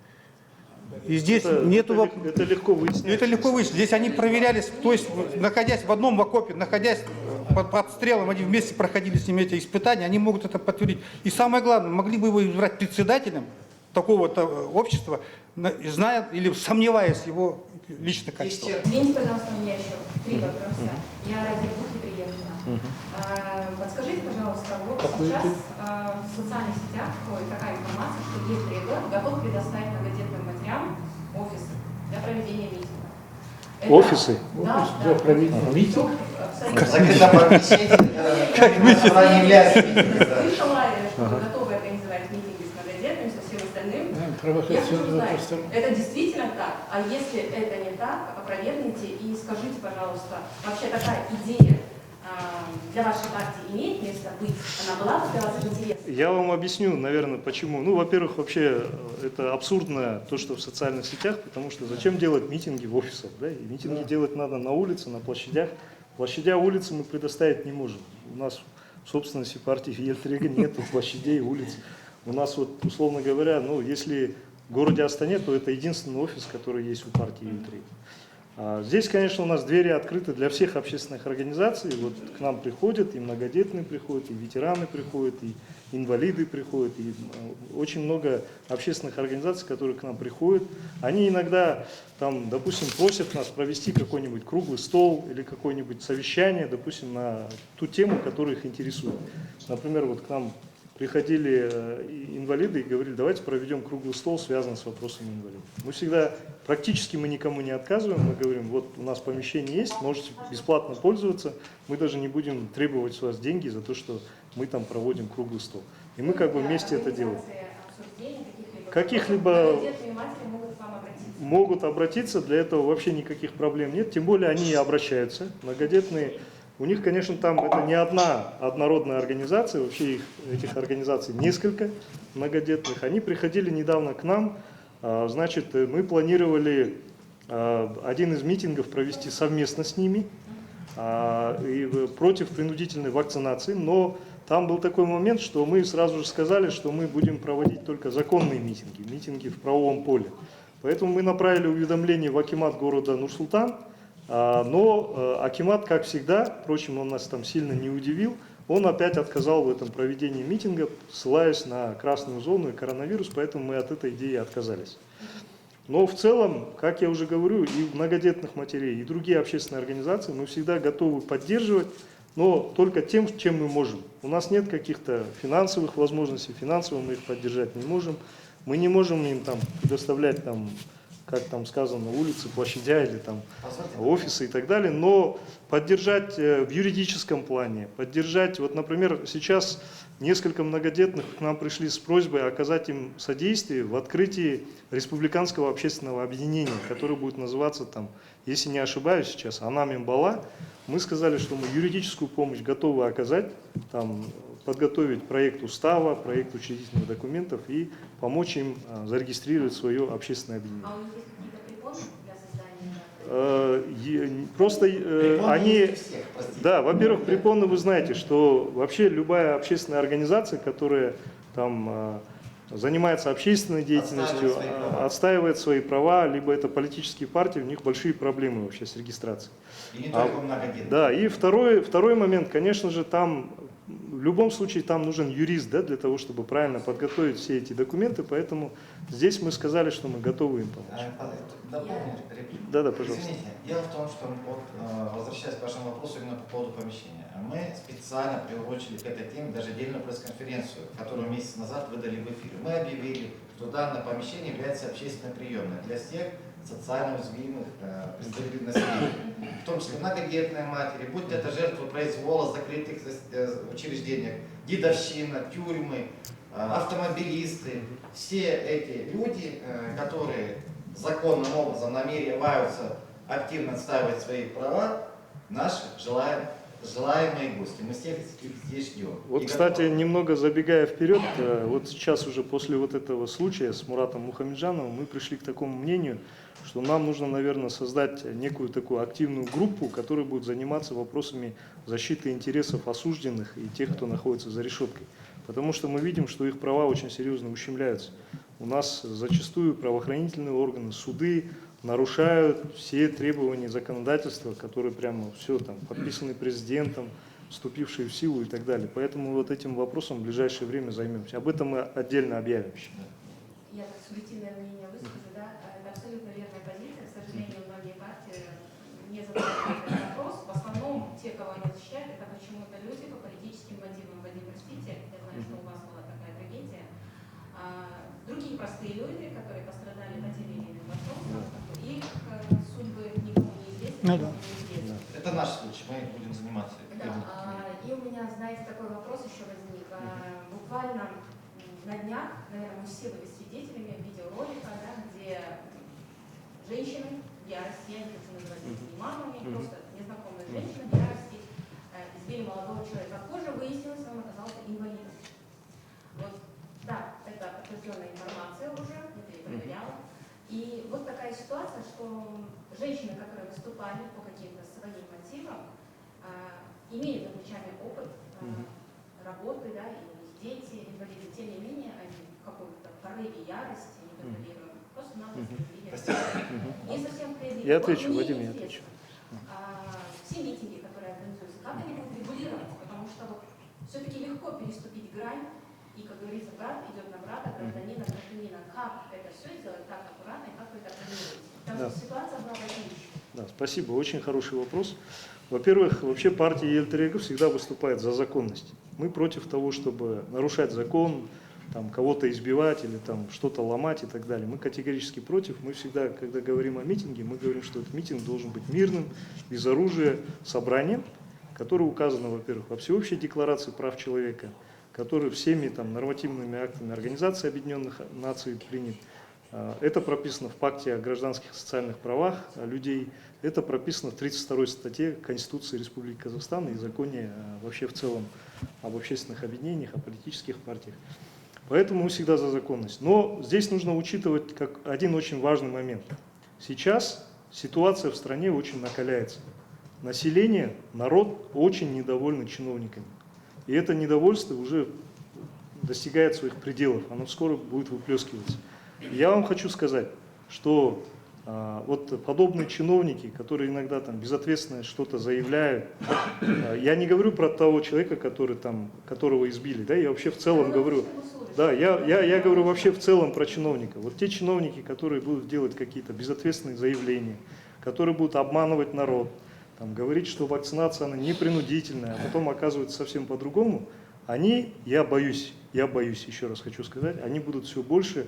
И здесь нету... Это легко выяснить. Это легко выяснить. Здесь они проверялись, то есть, находясь в одном окопе, находясь под обстрелом, они вместе проходили с ними эти испытания, они могут это подтвердить. И самое главное, могли бы его избрать председателем такого-то общества, зная или сомневаясь в его личных качествах. Извините, пожалуйста, у меня еще 3 вопроса. Я ради двух приехала. Подскажите, пожалуйста, вот сейчас в социальных сетях ходит такая информация, что Гельтрегор готов предоставить многодетным матерям офисы для проведения митинга. Офисы? Да, Для проведения митинга? Закрытое помещение, не является митингом. Слышала, что вы готовы организовать митинги с многодетными, со всем остальным. Я хочу узнать, это действительно так? А если это не так, опровергните и скажите, пожалуйста, вообще такая идея для вашей партии имеет место быть? Она была бы для вас интересна? Я вам объясню, наверное, почему. Ну, во-первых, вообще это абсурдно, то, что в социальных сетях, потому что зачем делать митинги в офисах, да? И митинги делать надо на улице, на площадях. Площадя улицы мы предоставить не можем. У нас в собственности партии Гельтрега нет площадей, улиц. У нас, вот, условно говоря, ну, если в городе Астане, то это единственный офис, который есть у партии Гельтрега. Здесь, конечно, у нас двери открыты для всех общественных организаций. Вот к нам приходят, и многодетные приходят, и ветераны приходят, и инвалиды приходят, и очень много общественных организаций, которые к нам приходят. Они иногда, там, допустим, просят нас провести какой-нибудь круглый стол или какое-нибудь совещание, допустим, на ту тему, которая их интересует. Например, вот к нам приходили инвалиды и говорили, давайте проведем круглый стол, связанный с вопросами инвалидов. Мы всегда, практически мы никому не отказываем, мы говорим, вот у нас помещение есть, можете бесплатно пользоваться, мы даже не будем требовать с вас деньги за то, что мы там проводим круглый стол. И мы как бы вместе это делаем. Каких-либо могут обратиться, для этого вообще никаких проблем нет, тем более они и обращаются, многодетные. У них, конечно, там это не одна однородная организация, вообще этих организаций несколько многодетных. Они приходили недавно к нам, значит, мы планировали один из митингов провести совместно с ними против принудительной вакцинации, но там был такой момент, что мы сразу же сказали, что мы будем проводить только законные митинги, митинги в правовом поле. Поэтому мы направили уведомление в акимат города Нур-Султан. Но акимат, как всегда, впрочем, он нас там сильно не удивил, он опять отказал в этом проведении митинга, ссылаясь на красную зону и коронавирус, поэтому мы от этой идеи отказались. Но в целом, как я уже говорю, и многодетных матерей, и другие общественные организации мы всегда готовы поддерживать, но только тем, чем мы можем. У нас нет каких-то финансовых возможностей, финансово мы их поддержать не можем. Мы не можем им там предоставлять там, как там сказано, улицы, площадя или там офисы и так далее, но поддержать в юридическом плане, поддержать, вот, например, сейчас несколько многодетных к нам пришли с просьбой оказать им содействие в открытии республиканского общественного объединения, которое будет называться там, если не ошибаюсь сейчас, Анам-Имбала. Мы сказали, что мы юридическую помощь готовы оказать, там, подготовить проект устава, проект учредительных документов и помочь им зарегистрировать свое общественное объединение. А у них есть какие-то препоны для создания? Просто они, да, во-первых, препоны, вы знаете, что вообще любая общественная организация, которая там занимается общественной деятельностью, отстаивает свои права, либо это политические партии, у них большие проблемы вообще с регистрацией. И не только многодетные. Да, и второй момент, конечно же, там в любом случае там нужен юрист, да, для того, чтобы правильно подготовить все эти документы, поэтому здесь мы сказали, что мы готовы им помочь. Дополню реплику. Да, пожалуйста. Извините, дело в том, что, вот, возвращаясь к вашему вопросу именно по поводу помещения, мы специально приурочили к этой теме даже отдельную пресс-конференцию, которую месяц назад выдали в эфире. Мы объявили, что данное помещение является общественной приемной для всех социально уязвимых представителей населения, в том числе многодетные матери, будь это жертвы произвола, закрытых учреждениях, дедовщина, тюрьмы, автомобилисты, все эти люди, которые законным образом намереваются активно отстаивать свои права, наши желаемые гости. Мы всех их здесь ждем. Вот, кстати, немного забегая вперед, вот сейчас уже после вот этого случая с Муратом Мухамеджановым мы пришли к такому мнению, что нам нужно, наверное, создать некую такую активную группу, которая будет заниматься вопросами защиты интересов осужденных и тех, кто находится за решеткой. Потому что мы видим, что их права очень серьезно ущемляются. У нас зачастую правоохранительные органы, суды нарушают все требования законодательства, которые прямо все там подписаны президентом, вступившие в силу и так далее. Поэтому вот этим вопросом в ближайшее время займемся. Об этом мы отдельно объявим. Я так субъективное мнение выскажу, да, это абсолютно верная позиция. К сожалению, многие партии не задают этот вопрос. В основном те, кого они защищают, это почему-то люди по политическим мотивам. Вадим, простите, я знаю, что у вас была такая трагедия. Другие простые люди, которые пострадали по тем или иным вопросам, их судьбы никому не известны, никому не известны. Это наш случай, мы будем заниматься. Да, и у меня, знаете, такой вопрос еще возник. Буквально на днях, наверное, мы все были свидетелями видеоролика, да, где женщины в ярости, я не хочу называть их имамами, просто незнакомые женщины в ярости избили молодого человека. Позже выяснилось, он оказался инвалидом. Вот, да, это подтвержденная информация уже, это я проверяла. И вот такая ситуация, что женщины, которые выступали по каким-то своим мотивам, имеют заключенный опыт работы, да, и у них дети, инвалиды, тем не менее, они в каком-то порыве ярости, неконтролируемом, Просто надо не совсем справедливо. Я Вот отвечу, мне Вадим, я интересно, отвечу. все митинги, которые организуются, как они будут регулироваться? Потому что вот все-таки легко переступить грань, и, как говорится, брат идет на брата, гражданин на гражданина. Как это все сделать так аккуратно, и как вы это организуете? Потому что ситуация была возникшая. Да, спасибо, очень хороший вопрос. Во-первых, вообще партия ЕЛТРГ всегда выступает за законность. Мы против того, чтобы нарушать закон, там, кого-то избивать или там, что-то ломать и так далее. Мы категорически против. Мы всегда, когда говорим о митинге, мы говорим, что этот митинг должен быть мирным, без оружия, собранием, которое указано, во-первых, во Всеобщей декларации прав человека, который всеми там, нормативными актами Организации Объединенных Наций принят. Это прописано в Пакте о гражданских и социальных правах людей. Это прописано в 32-й статье Конституции Республики Казахстан и законе вообще в целом об общественных объединениях, о политических партиях. Поэтому мы всегда за законность. Но здесь нужно учитывать как один очень важный момент. Сейчас ситуация в стране очень накаляется. Население, народ очень недовольны чиновниками. И это недовольство уже достигает своих пределов. Оно скоро будет выплескиваться. Я вам хочу сказать, что вот подобные чиновники, которые иногда там безответственно что-то заявляют, я не говорю про того человека, которого избили, да, я вообще в целом говорю, да, я говорю вообще в целом про чиновников. Вот те чиновники, которые будут делать какие-то безответственные заявления, которые будут обманывать народ, там, говорить, что вакцинация она не принудительная, а потом оказывается совсем по-другому, они, я боюсь, еще раз хочу сказать, они будут все больше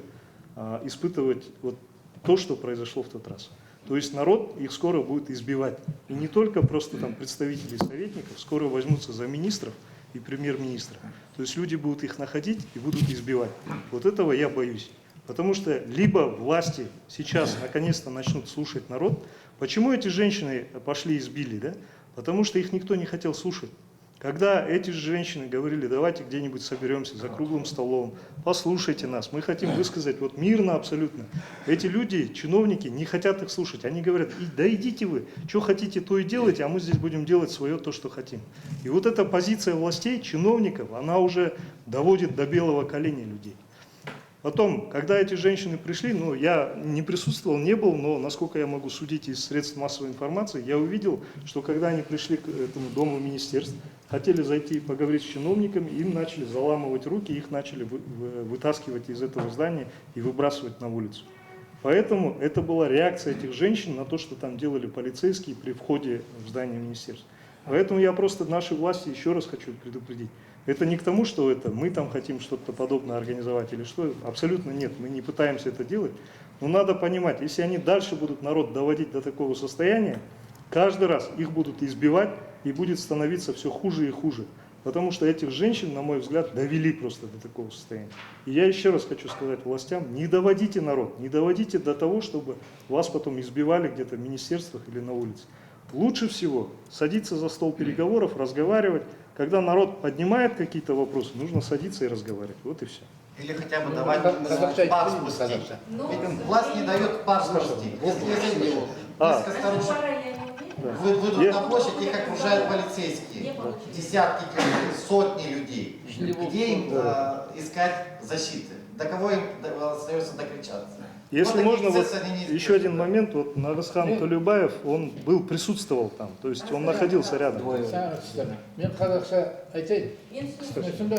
испытывать вот то, что произошло в тот раз. То есть народ их скоро будет избивать. И не только просто там представителей советников, скоро возьмутся за министров и премьер-министра. То есть люди будут их находить и будут избивать. Вот этого я боюсь. Потому что либо власти сейчас наконец-то начнут слушать народ. Почему эти женщины пошли и избили? Да? Потому что их никто не хотел слушать. Когда эти женщины говорили, давайте где-нибудь соберемся за круглым столом, послушайте нас, мы хотим высказать вот мирно абсолютно. Эти люди, чиновники, не хотят их слушать. Они говорят, да идите вы, что хотите, то и делайте, а мы здесь будем делать свое то, что хотим. И вот эта позиция властей, чиновников, она уже доводит до белого коленя людей. Потом, когда эти женщины пришли, ну, я не присутствовал, не был, но, насколько я могу судить из средств массовой информации, я увидел, что когда они пришли к этому дому министерств, хотели зайти и поговорить с чиновниками, им начали заламывать руки, их начали вытаскивать из этого здания и выбрасывать на улицу. Поэтому это была реакция этих женщин на то, что там делали полицейские при входе в здание министерства. Поэтому я просто нашей власти еще раз хочу предупредить. Это не к тому, что это мы там хотим что-то подобное организовать или что. Абсолютно нет, мы не пытаемся это делать. Но надо понимать, если они дальше будут народ доводить до такого состояния, каждый раз их будут избивать и будет становиться все хуже и хуже. Потому что этих женщин, на мой взгляд, довели просто до такого состояния. И я еще раз хочу сказать властям, не доводите народ, не доводите до того, чтобы вас потом избивали где-то в министерствах или на улице. Лучше всего садиться за стол переговоров, разговаривать. Когда народ поднимает какие-то вопросы, нужно садиться и разговаривать. Вот и все. Или хотя бы давать пар спустить. Ведь власть не дает пар спустить. Если несколько старушек выйдут на площадь, их окружают полицейские. Десятки, сотни людей. Где им искать защиты? До кого им остается докричаться? Если можно, вот еще один момент, вот Нагасхан Толюбаев, он присутствовал там, то есть он находился рядом. Мен қазақша айтайын. Түсінді?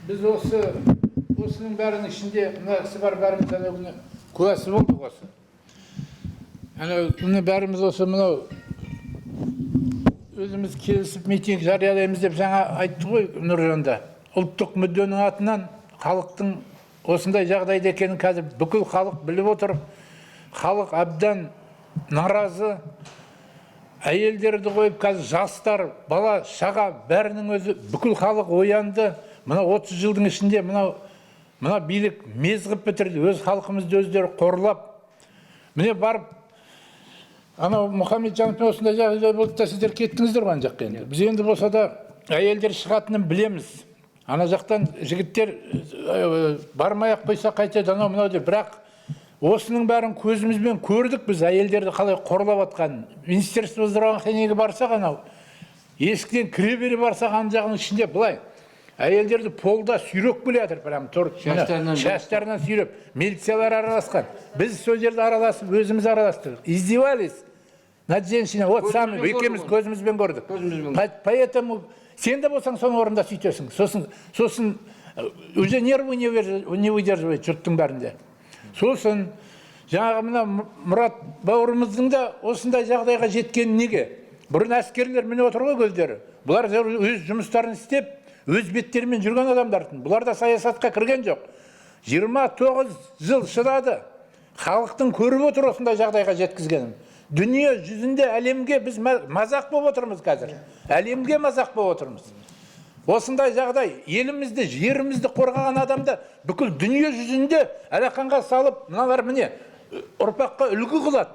Біз осының бәрінің ішінде мына кісі бар, бәріміз ана күні куәсі болдық осы. Ана күні бәріміз осы мынау өзіміз келісіп митинг жариялаймыз деп жаңа айтты ғой Нұржанда. Ұлттық мүдденің атынан халықтың осындай жағдайда екенін қазір бүкіл халық біліп отыр. Халық әбден наразы. Әйелдерді қойып, қазір жастар, бала, шаға, бәрінің өзі бүкіл халық оянды. Мына 30 жылдың ішінде мына билік мезгіп бітірді. Өз халқымызды өздері қорлап. Міне барып, анау Мұхамеджановпен осындай жағдай болды да сіздер кеттіңіздер ғой ана жаққа енді. Біз енді болса да әйелдер шығатынын білеміз. Ана жақтан жігіттер бармай-ақ қойса қайтеді анау мынау деп. Бірақ осының бәрін көзімізбен көрдік біз әйелдерді қалай қорлап атқанын. Министерство здравоохранения барсақ анау есіктен кіре бере барсақ ана жағының ішінде былай әйелдерді полда сүйреп келе жатыр, прям шаштарынан сүйреп, милициялар араласқан. Біз сол жерде араласып, өзіміз араластық. Издевались над женщиной. Вот сами, екеуміз көзімізбен көрдік. Поэтому сен де болсаң соның орында сөйтесің. Сосын уже нервы не выдерживает жұрттың бәрінде. Сосын жаңағы мына Мұрат бауырымыздың да осындай жағдайға жеткені неге? Бұрын әскерлер міне отыр ғой көздері. Бұлар өз жұмыстарын істеп, өз беттерімен жүрген адамдардың. Бұлар да саясатқа кірген жоқ. 29 жыл шыдады. Халықтың көріп отыр осындай жағдайға жеткізгенін. Дүние жүзінде әлемге біз мазақ болып отырмыз қазір. Әлемге мазақ болып отырмыз. Осындай жағдай, елімізді, жерімізді қорғаған адамды бүкіл дүние жүзінде әлақанға салып, мыналар міне ұрпаққа үлгі қылады.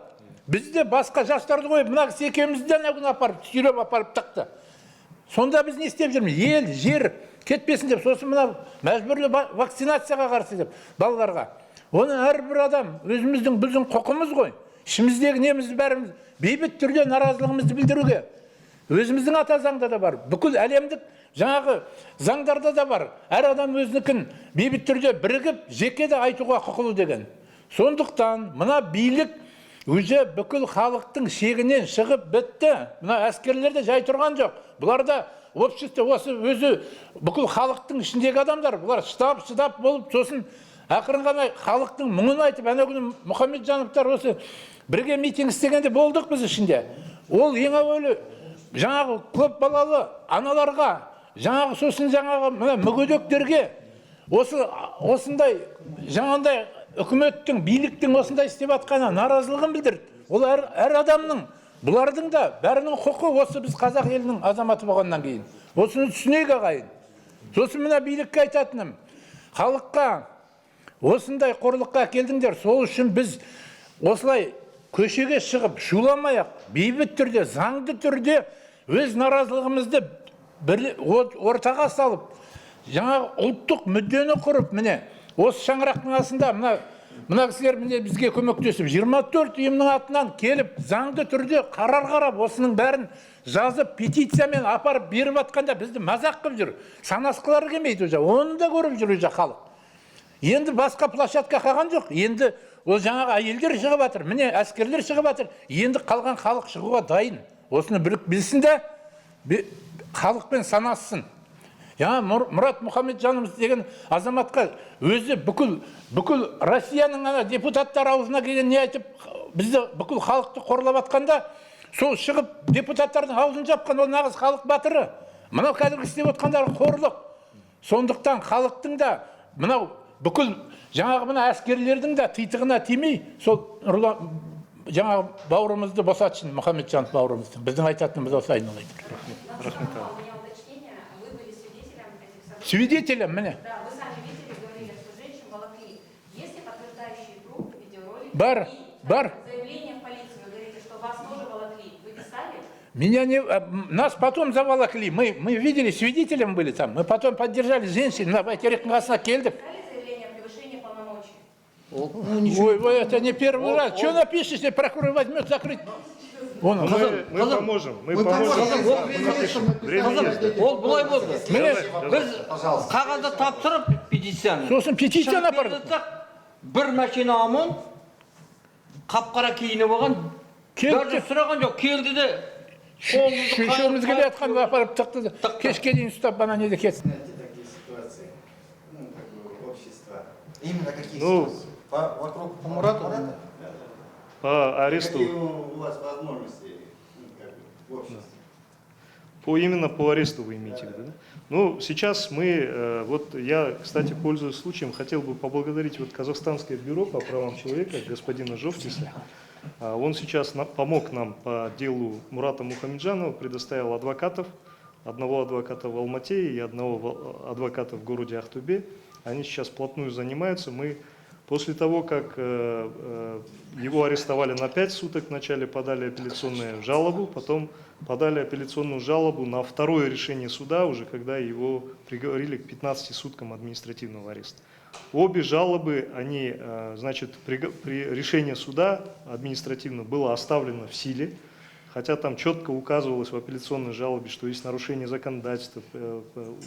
Бізде басқа жастарды қойып, мына екеумізден апарып, сүйреп апарып тақты. Сонда біз не істеп жүрміз? Ел, жер кетпесін деп, сосын мына мәжбүрлі вакцинацияға қарсы деп, балаларға. Оны әрбір адам өзіміздің біздің құқымыз ғой. Ішіміздегі неміз бәріміз бейбіт түрде наразылығымызды білдіруге. Өзіміздің ата заңда да бар. Бүкіл әлемдік жаңағы заңдарда да бар. Әр адам өзінікін бейбіт түрде бірігіп, жеке де айтуға құқылы деген. Сондықтан мына билік уже бүкіл халықтың шегінен шығып бітті. Мына әскерлерде жай тұрған жоқ. Бұлар да общество осы өзі бүкіл халықтың ішіндегі адамдар. Бұлар шыдап болып, сосын ақырын ғана халықтың мұңын айтып, әне күні Мұхамеджановтар осы бірге митинг істегенде болдық біз ішінде. Ол ең әуелі жаңағы көп балалы аналарға, жаңағы сосын жаңағы мүгедектерге осындай жаңағындай үкіметтің, биліктің осындай істеп атқанына наразылығын білдірді. Ол әр адамның, бұлардың да бәрінің құқы осы біз қазақ елінің азаматы болғаннан кейін. Осыны түсінейік ағайын. Сосын мына билікке айтатыным, халыққа осындай қорлыққа келдіңдер, сол үшін біз осылай көшеге шығып, шуламайық, бейбіт түрде, заңды түрде өз наразылығымызды ортаға салып, жаңағы ұлттық мүддені құрып, міне, осы шаңырақтың астында мына кісілер міне бізге көмектесіп, 24 ұйымның атынан келіп, заңды түрде қарар қарап, осының бәрін жазып, петициямен апарып беріп атқанда бізді мазақ қып жүр. Санасқылары келмейді уже, оны да көріп жүр уже халық. Енді басқа площадка қалған жоқ. Енді ол жаңағы әйелдер шығып жатыр, міне әскерлер шығып жатыр. Енді қалған халық шығуға дайын. Осыны білсін де, халықпен санасын. Мұрат Мұхамеджанымыз деген азаматқа өзі бүкіл Россияның депутаттар аузына келген не айтып, бізді бүкіл халықты қорлап атқанда, сол шығып депутаттардың аузын жапқан, ол нағыз халық батыры. Мынау қазіргі істеп отқандары қорлық. Сондықтан халықтың да мынау бүкіл жаңағы мына әскерлердің да титығына тимей, сол жаңағы бауырымызды босатсын, Мұхамеджанов бауырымызды. Біздің айтатынымыз осы айналайды. Свидетелем, мне. Да, вы сами видели, говорили, что женщин волокли. Есть ли подтверждающие труп, видеоролик? Бар. Заявление в полицию, вы говорите, что вас тоже волокли. Вы писали? Меня не... Нас потом заволокли. Мы видели, свидетелем были там. Мы потом поддержали женщин. На Байтерекнгасна кельдов. Писали заявление о превышении полномочий? Ой, это не первый раз. Что напишешь, если прокурор возьмет закрыть? Мы поможем. Ол бұлай болды. Біз қағазда тапсырып петицияны. Сосын петицияны апардық. Бір машина амон, қап-қара киініп болған, даже сұраған жоқ, келді де Шөшеміз келе жатқан апарып тықты. Кешке дейін ұстап, бана неде кетсін. Такие ситуации, общество. Именно какие ситуации? Вокруг Мурата? По аресту. Какие у вас возможности в обществе? Именно по аресту вы имеете в виду, да? Ну, сейчас мы, вот я, кстати, пользуясь случаем, хотел бы поблагодарить вот Казахстанское бюро по правам человека, господина Жовтиса. Он сейчас помог нам по делу Мурата Мухамеджанова, предоставил адвокатов, одного адвоката в Алмате и одного адвоката в городе Ахтубе. Они сейчас вплотную занимаются. Мы после того, как его арестовали на 5 суток, вначале подали апелляционную жалобу, потом подали апелляционную жалобу на второе решение суда, уже когда его приговорили к 15 суткам административного ареста. Обе жалобы, они, значит, при решении суда административно было оставлено в силе. Хотя там четко указывалось в апелляционной жалобе, что есть нарушение законодательства,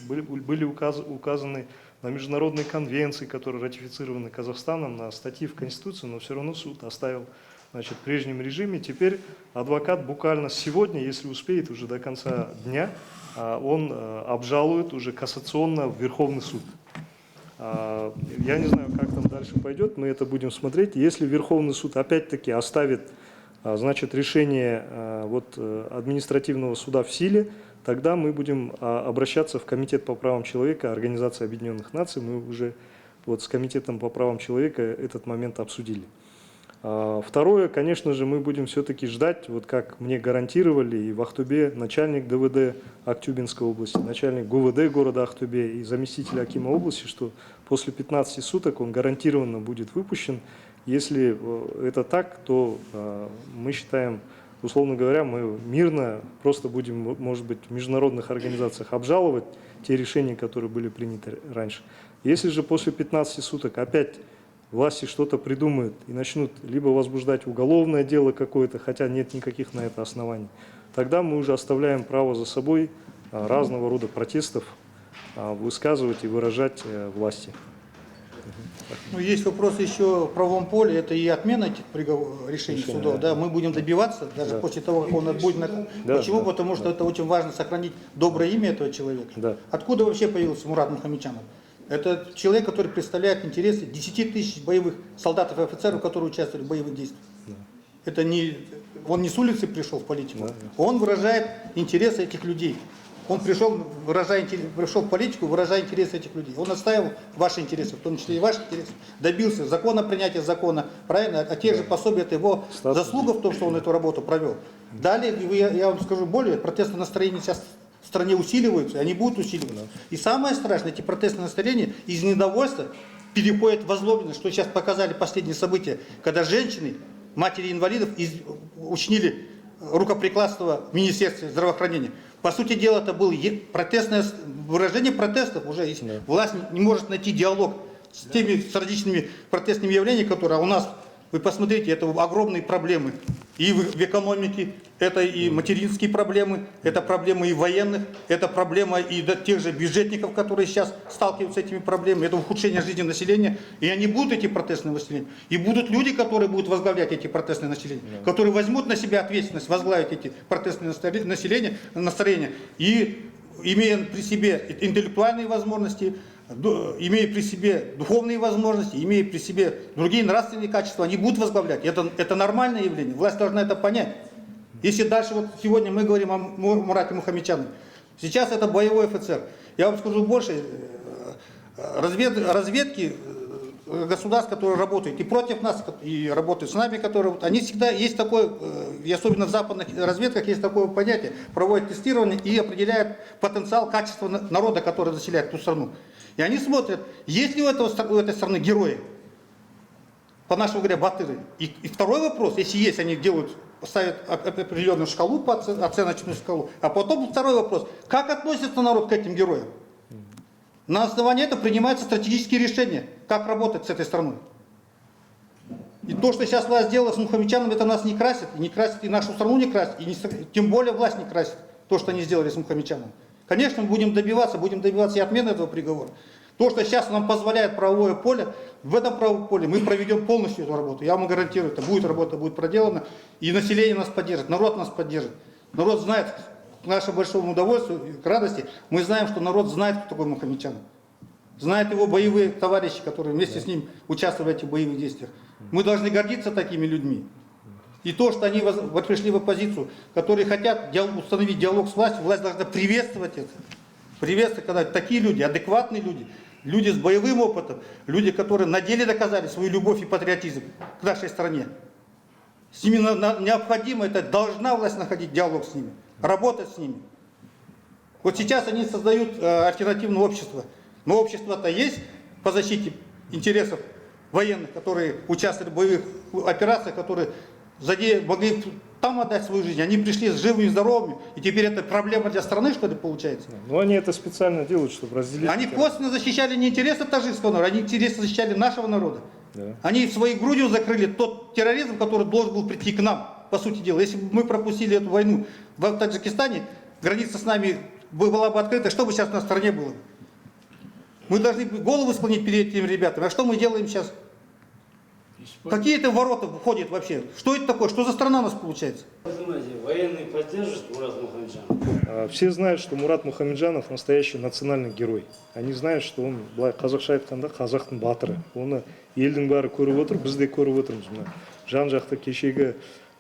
были указаны на международные конвенции, которые ратифицированы Казахстаном, на статьи в Конституции, но все равно суд оставил, значит, в прежнем режиме. Теперь адвокат буквально сегодня, если успеет, уже до конца дня, он обжалует уже кассационно в Верховный суд. Я не знаю, как там дальше пойдет, мы это будем смотреть. Если Верховный суд опять-таки оставит, значит, решение административного суда в силе, тогда мы будем обращаться в Комитет по правам человека Организации Объединенных Наций. Мы уже с Комитетом по правам человека этот момент обсудили. Второе, конечно же, мы будем все-таки ждать, как мне гарантировали и в Ахтубе начальник ДВД Актюбинской области, начальник ГУВД города Ахтубе и заместитель акима области, что после 15 суток он гарантированно будет выпущен. Если это так, то мы считаем, условно говоря, мы мирно просто будем, может быть, в международных организациях обжаловать те решения, которые были приняты раньше. Если же после 15 суток опять власти что-то придумают и начнут либо возбуждать уголовное дело какое-то, хотя нет никаких на это оснований, тогда мы уже оставляем право за собой разного рода протестов высказывать и выражать власти. Ну, есть вопрос еще в правовом поле, это и отмена этих решений судов. Да. Мы будем добиваться, даже после того, как он будет... Почему? Потому что это очень важно сохранить доброе имя этого человека. Да. Откуда вообще появился Мурат Мухамеджанов? Это человек, который представляет интересы 10 тысяч боевых солдат и офицеров, которые участвовали в боевых действиях. Да. Это не, он не с улицы пришел в политику, да. Он выражает интересы этих людей. Он пришел в политику, выражая интересы этих людей. Он отстаивал ваши интересы, в том числе и ваши интересы, добился закона, принятия закона, правильно? А те же пособия, это его заслуга в том, что он эту работу провел. Далее, я вам скажу более, протестные настроения сейчас в стране усиливаются, они будут усиливаться. И самое страшное, эти протестные настроения из недовольства переходят в озлобленность, что сейчас показали последние события, когда женщины, матери инвалидов учинили рукоприкладство в Министерстве здравоохранения. По сути дела, это было протестное выражение протестов. Уже власть не может найти диалог с с различными протестными явлениями, которые у нас, вы посмотрите, это огромные проблемы. И в экономике, это и материнские проблемы, это проблемы и военных, это проблема и тех же бюджетников, которые сейчас сталкиваются с этими проблемами, это ухудшение жизни населения. И они будут, эти протестные населения. И будут люди, которые будут возглавлять эти протестные населения, которые возьмут на себя ответственность возглавить эти протестные настроения. И имея при себе интеллектуальные возможности, имея при себе духовные возможности, имея при себе другие нравственные качества, они будут возглавлять. Это нормальное явление. Власть должна это понять. Если дальше, сегодня мы говорим о Мурате Мухамеджанове, сейчас это боевой офицер. Я вам скажу больше, разведки государств, которые работают и против нас, и работают с нами, которые, они всегда, есть такое, и особенно в западных разведках, есть такое понятие, проводят тестирование и определяют потенциал, качество народа, который заселяет ту страну. И они смотрят, есть ли у этой страны герои, по-нашему говоря, батыры. И второй вопрос, если есть, они ставят определенную шкалу, оценочную шкалу. А потом второй вопрос, как относится народ к этим героям? На основании этого принимаются стратегические решения, как работать с этой страной. И то, что сейчас власть сделала с Мухамеджановым, это нас не красит, и нашу страну не красит, и тем более власть не красит, то, что они сделали с Мухамеджановым. Конечно, мы будем добиваться и отмены этого приговора. То, что сейчас нам позволяет правовое поле, в этом правовом поле мы проведем полностью эту работу. Я вам гарантирую, это будет работа, будет проделана. И население нас поддержит, народ нас поддержит. Народ знает, к нашему большому удовольствию, к радости, мы знаем, что народ знает, кто такой Мухамеджанов. Знают его боевые товарищи, которые вместе с ним участвовали в этих боевых действиях. Мы должны гордиться такими людьми. И то, что они пришли в оппозицию, которые хотят установить диалог с властью, власть должна приветствовать это. Приветствовать, когда такие люди, адекватные люди, люди с боевым опытом, люди, которые на деле доказали свою любовь и патриотизм к нашей стране. С ними необходимо, это должна власть находить диалог с ними, работать с ними. Вот сейчас они создают альтернативное общество. Но общество-то есть по защите интересов военных, которые участвовали в боевых операциях, которые могли там отдать свою жизнь. Они пришли с живыми и здоровыми, и теперь это проблема для страны, что ли, получается? Ну, они это специально делают, чтобы разделить. Они косвенно защищали не интересы таджикского народа, они интересы защищали нашего народа. Да. Они своей грудью закрыли тот терроризм, который должен был прийти к нам. по сути дела. Если бы мы пропустили эту войну в Таджикистане, граница с нами была бы открыта, что бы сейчас на стране было? Мы должны голову склонить перед этими ребятами. А что мы делаем сейчас? Какие это ворота входят вообще? Что это такое? Что за страна у нас получается? Военные поддерживают Мурат Мухамеджанов. Все знают, что Мурат Мухамеджанов настоящий национальный герой. Они знают, что он былай қазақша айтқанда қазақтың батыры. Оны елдің бәрі көріп отыр, біз де көріп отырмыз. Мына жан жақты кешегі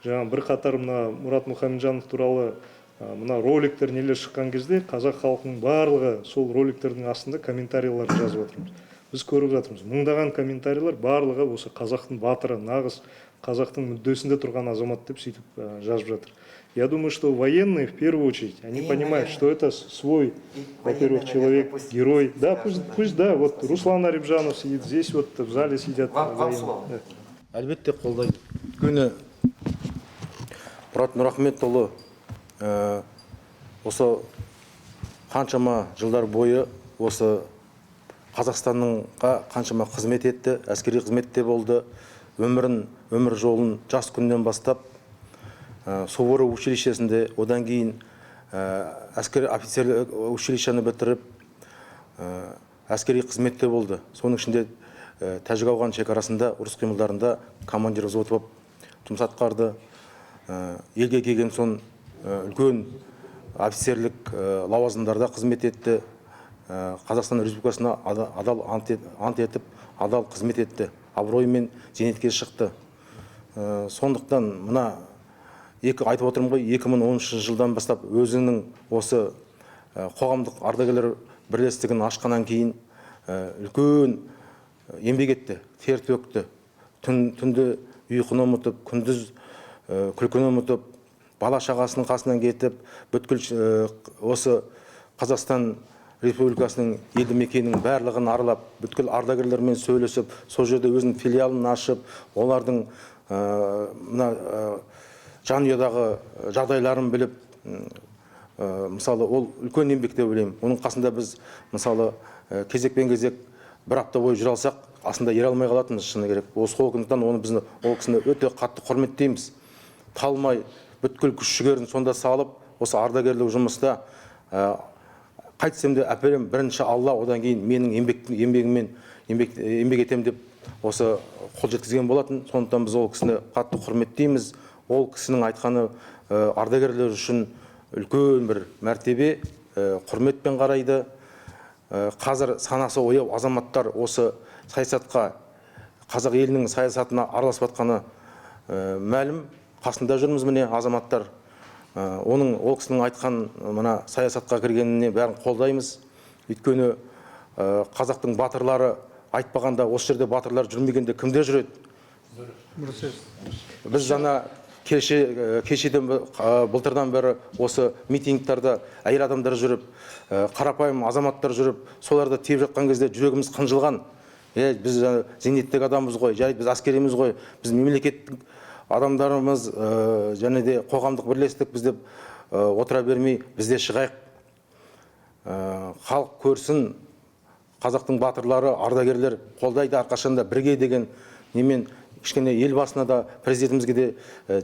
жаңа бірқатар мына Мурат Мухамеджанов туралы мына роликтер нелер шыққан кезде қазақ халқының барлығы сол роликтердің астында комментарийлер жазып отырмыз. Біз көріп жатырмыз. Мыңдаған комментарийлер барлығы осы қазақтың батыры, нағыз қазақтың мүддесінде тұрған азамат деп сөйтіп жазып жатыр. Я думаю, что военные в первую очередь, они понимают, что это свой, во-первых, человек, герой. Да, пусть, да, вот Руслан Арибжанов сидит здесь, вот в зале сидят военные. Әлбетте қолдайды. Өйткені Мұрат Нұрахметұлы осы қаншама жылдар бойы осы Қазақстанға қаншама қызмет етті, әскери қызметте болды, өмір жолын жас күннен бастап Суворов училищесінде, одан кейін әскери офицерлік училищені бітіріп, әскери қызметте болды. Соның ішінде Тәжік-Ауған шекарасында, ұрыс қимылдарында командир взвод болып жұмыс атқарды. Елге келген соң үлкен офицерлік лауазымдарда қызмет етті. Қазақстан Республикасына адал ант етіп, адал қызмет етті. Абыроймен зейнетке шықты. Сондықтан мына айтып отырмын ғой, 2013 жылдан бастап өзінің осы қоғамдық ардагерлер бірлестігін ашқаннан кейін үлкен еңбек етті, тер төкті. Түнді ұйқыны ұмытып, күндіз күлкіні ұмытып, бала шағасының қасынан кетіп, бүткіл осы Қазақстан Республикасының елді мекенінің барлығын аралап, бүткіл ардагерлермен сөйлесіп, сол жерде өзінің филиалын ашып, олардың жанұядағы жағдайларын біліп, мысалы, ол үлкен еңбек деп ойлаймын. Оның қасында біз, мысалы, кезекпен кезек бір апта бойы жүре алсақ, асында ере алмай қалатынбыз, шыны керек. Осы қолғындықтан ол кісіні өте қатты құрметтейміз. Талмай, бүткіл күш-жігерін сонда салып, осы ардагерлік жұмыста қайтсем де әперем, бірінші Алла, одан кейін менің еңбегіммен еңбек етем деп осы қол жеткізген болатын. Сондықтан біз ол кісіні қатты құрметтейміз. Ол кісінің айтқаны ардагерлер үшін үлкен бір мәртебе, құрметпен қарайды. Қазір санасы ояу азаматтар осы саясатқа, қазақ елінің саясатына араласып жатқаны мәлім. Қасында жүрміз міне азаматтар. Ол кісінің айтқан мына саясатқа кіргеніне бәрін қолдаймыз. Өйткені қазақтың батырлары айтпағанда, осы жерде батырлар жүрмегенде кімде жүреді? Біз жаңа кешеден былтырдан бері осы митингтарда әйел адамдар жүріп, қарапайым азаматтар жүріп, соларды тиіп жатқан кезде жүрегіміз қынжылған. Біз зейнеттегі адамбыз ғой, жарайды біз әскереміз ғой, біз мемлекеттік адамдарымыз, және де қоғамдық бірлестік біз деп отыра бермей, бізде шығайық. Халық көрсін, қазақтың батырлары, ардагерлер қолдайды әрқашанда бірге деген немен кішкене ел басына да президентімізге де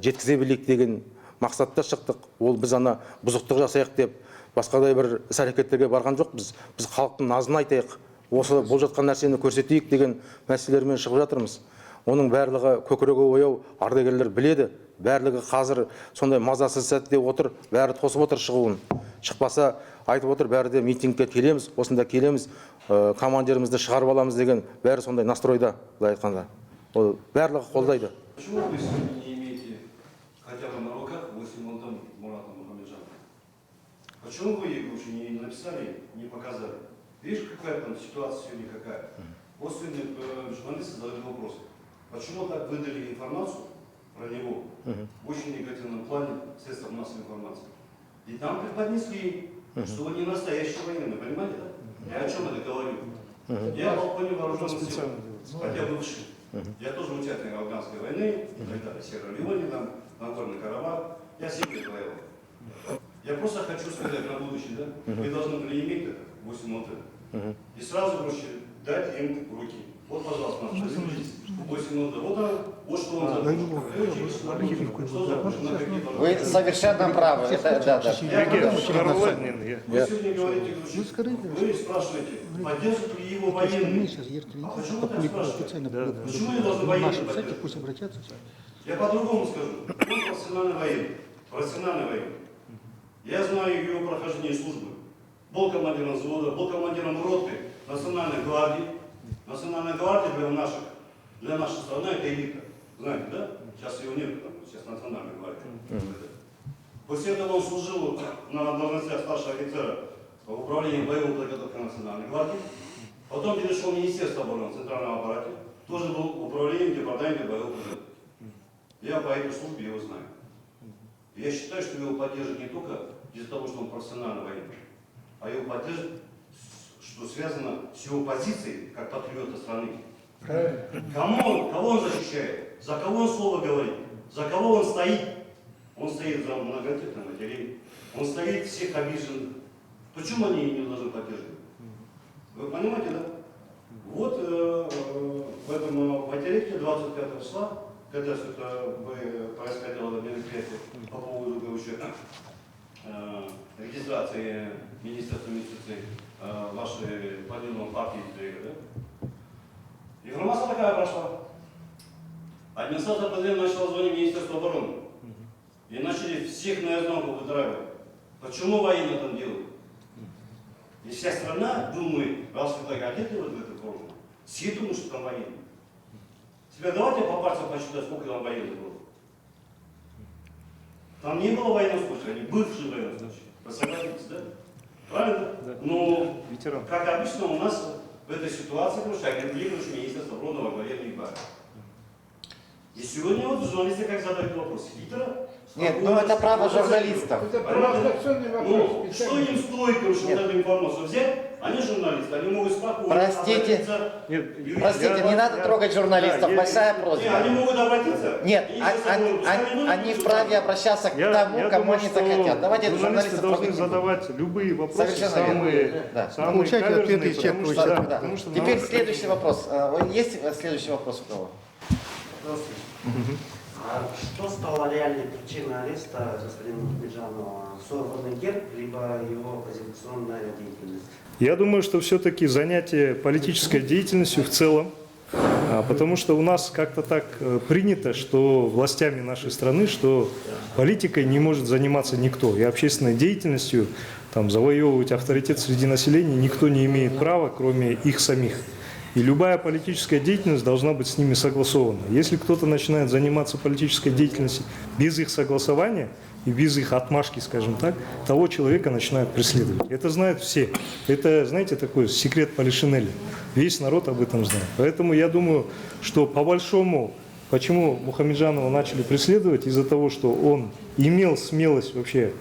жеткізе білейік деген мақсатта шықтық. Ол біз ана бұзықтық жасайық деп басқадай бір іс-әрекеттерге барған жоқпыз. Біз халықтың назын айтайық, осы бұл жатқан нәрсені көрсетейік деген мәселелермен шығып жатырмыз. Оның барлығы көкірегі ояу ардагерлер біледі. Барлығы қазір сондай мазасыз сәтте отыр, бәрі тосып отыр шығуын. Шықпаса айтып отыр, бәрі де митингке келеміз, осында келеміз, командирімізді шығарып аламыз деген бәрі сондай настройда, былай айтқанда. Ол барлығы қолдайды. Почему вы сегодня не имеете хотя бы на руках 8 лондон Мурата Мухамеджанова? Почему вы их уже не написали, не показали? Видишь, какая там ситуация сегодня какая? Вот сегодня журналисты задают вопрос. Почему так выдали информацию про него в очень негативном плане средств массовой информации? И там преподнесли, что он не настоящий военный, понимаете? Я о чем это говорю? Я полковник вооруженных сил, хотя бывший. Я тоже участник афганской войны, в Сьерра-Леоне, там, Нагорный Карабах. Я 7 лет воевал. Я просто хочу сказать на будущее, да? Вы должны были иметь это, 8 лет. И сразу проще дать им в руки. Вот, пожалуйста, наш 8 минут. Вот что он задумал. Вы совершенно правы. Это, да. Вы сегодня говорите, вы спрашиваете, поддержат ли его военные? А почему вы так спрашиваете? Почему они должны военные поддерживать? Я по-другому скажу. Он профессиональный военный. Профессиональный военный. Я знаю его прохождение службы. Был командиром взвода, был командиром роты Национальной гвардии. Национальная гвардия для нашей страны это элита. Знаете, да? Сейчас его нет, сейчас Национальная гвардия. После этого он служил на должностях старшего офицера в управлении боевой подготовкой Национальной гвардии. Потом перешел в Министерство обороны, Центрального аппарата. Тоже был в управлении департамента боевой подготовки. Я по этой службе его знаю. Я считаю, что его поддерживают не только из-за того, что он профессиональный военный, а его поддерживают, что связано с его позицией, как патриота страны. Кого он защищает? За кого он слово говорит? За кого он стоит? Он стоит за многодетных матерей. Он стоит всех обиженных. Почему они не должны поддерживать? Вы понимаете, да? Вот в этом материке 25 числа, когда все-то происходило мероприятие по поводу регистрации Министерства юстиции вашей поддержанной партии, да? Информация такая прошла. Администрация президента начала звонить Министерству обороны. И начали всех наизнанку вытравливать. Почему военные там делают? И вся страна думает, раз вы так одеты вот в эту форму, все думают, что там военные. Теперь давайте по пальцам посчитать, сколько там военных было. Там не было военных случаев, они бывшие военные случаи. Вы согласитесь, да? Правильно? Да. Но, как обычно, у нас в этой ситуации, потому что агентирующий Министерство обороны во главе не бывает. И сегодня вот журналисты как задают вопрос. Хитро. Нет, ну это право журналистов. Это провокационный вопрос. Ну, что им стоит, чтобы эту информацию взять? Они журналисты, они могут спокойно Простите, обратиться. не надо трогать журналистов, большая просьба. Они могут обратиться. Нет, они вправе обращаться к тому, кому они захотят. Давайте журналисты должны задавать любые вопросы, самые Получайте ответы потому исчерпывающие. что Теперь следующий вопрос. Есть следующий вопрос у кого? А что стало реальной причиной ареста господина Мухамеджанова? Сорванный герб, либо его оппозиционная деятельность? Я думаю, что все-таки занятие политической деятельностью в целом, потому что у нас как-то так принято, что властями нашей страны, что политикой не может заниматься никто. И общественной деятельностью, там, завоевывать авторитет среди населения никто не имеет права, кроме их самих. И любая политическая деятельность должна быть с ними согласована. Если кто-то начинает заниматься политической деятельностью без их согласования и без их отмашки, скажем так, того человека начинают преследовать. Это знают все. Это, знаете, такой секрет Полишинеля. Весь народ об этом знает. Поэтому я думаю, что по-большому, почему Мухамеджанова начали преследовать, из-за того, что он имел смелость вообще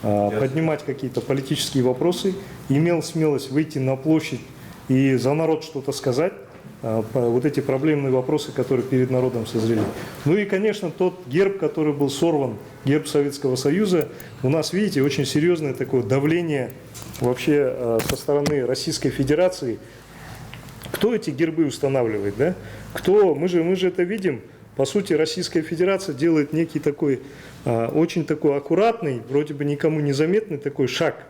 поднимать какие-то политические вопросы, имел смелость выйти на площадь и за народ что-то сказать, вот эти проблемные вопросы, которые перед народом созрели. Ну и, конечно, тот герб, который был сорван, герб Советского Союза, у нас, видите, очень серьезное такое давление вообще со стороны Российской Федерации. Кто эти гербы устанавливает, да? Кто? Мы же это видим. По сути, Российская Федерация делает некий такой, очень такой аккуратный, вроде бы никому незаметный такой шаг.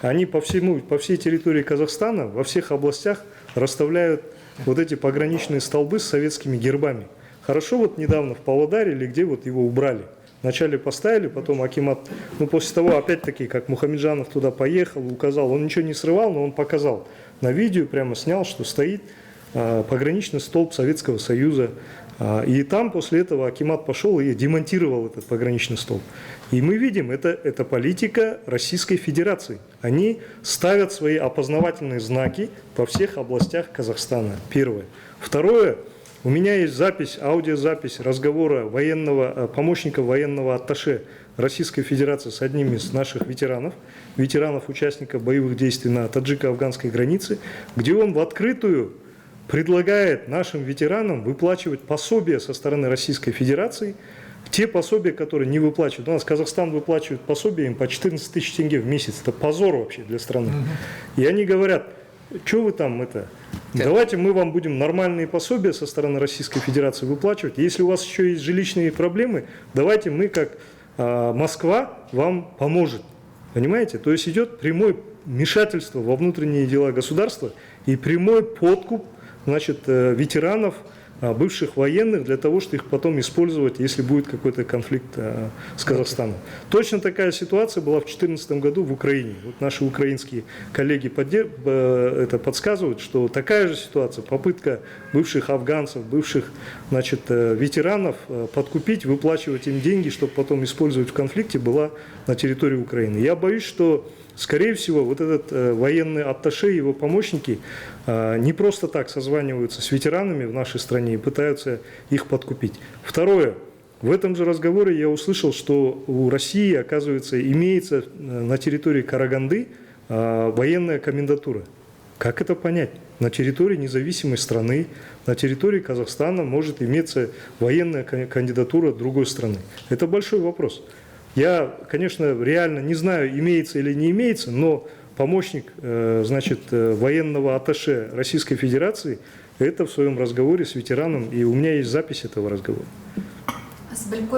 Они по всей территории Казахстана, во всех областях расставляют вот эти пограничные столбы с советскими гербами. Хорошо, вот недавно в Павлодаре или где вот его убрали. Вначале поставили, потом акимат, ну после того, опять-таки, как Мухамеджанов туда поехал, указал, он ничего не срывал, но он показал. На видео прямо снял, что стоит пограничный столб Советского Союза. И там после этого акимат пошел и демонтировал этот пограничный столб. И мы видим, это политика Российской Федерации. Они ставят свои опознавательные знаки во всех областях Казахстана. Первое. Второе. У меня есть запись, аудиозапись разговора помощника военного атташе Российской Федерации с одним из наших ветеранов, участников боевых действий на таджико-афганской границе, где он в открытую предлагает нашим ветеранам выплачивать пособия со стороны Российской Федерации, те пособия, которые не выплачивают. У нас Казахстан выплачивает пособия им по 14 тысяч тенге в месяц. Это позор вообще для страны. И они говорят, что вы там Давайте мы вам будем нормальные пособия со стороны Российской Федерации выплачивать. Если у вас еще есть жилищные проблемы, давайте мы, как Москва, вам поможет. Понимаете? То есть идет прямое вмешательство во внутренние дела государства и прямой подкуп, значит, ветеранов, бывших военных, для того, чтобы их потом использовать, если будет какой-то конфликт с Казахстаном. Точно такая ситуация была в 2014 году в Украине. Вот наши украинские коллеги подсказывают, что такая же ситуация, попытка бывших афганцев, бывших, значит, ветеранов подкупить, выплачивать им деньги, чтобы потом использовать в конфликте, была на территории Украины. Я боюсь, что, скорее всего, вот этот военный атташе и его помощники не просто так созваниваются с ветеранами в нашей стране и пытаются их подкупить. Второе. В этом же разговоре я услышал, что у России, оказывается, имеется на территории Караганды военная комендатура. Как это понять? На территории независимой страны, на территории Казахстана может иметься военная кандидатура другой страны. Это большой вопрос. Я, конечно, реально не знаю, имеется или не имеется, но помощник, значит, военного атташе Российской Федерации это в своем разговоре с ветераном, и у меня есть запись этого разговора. Біліп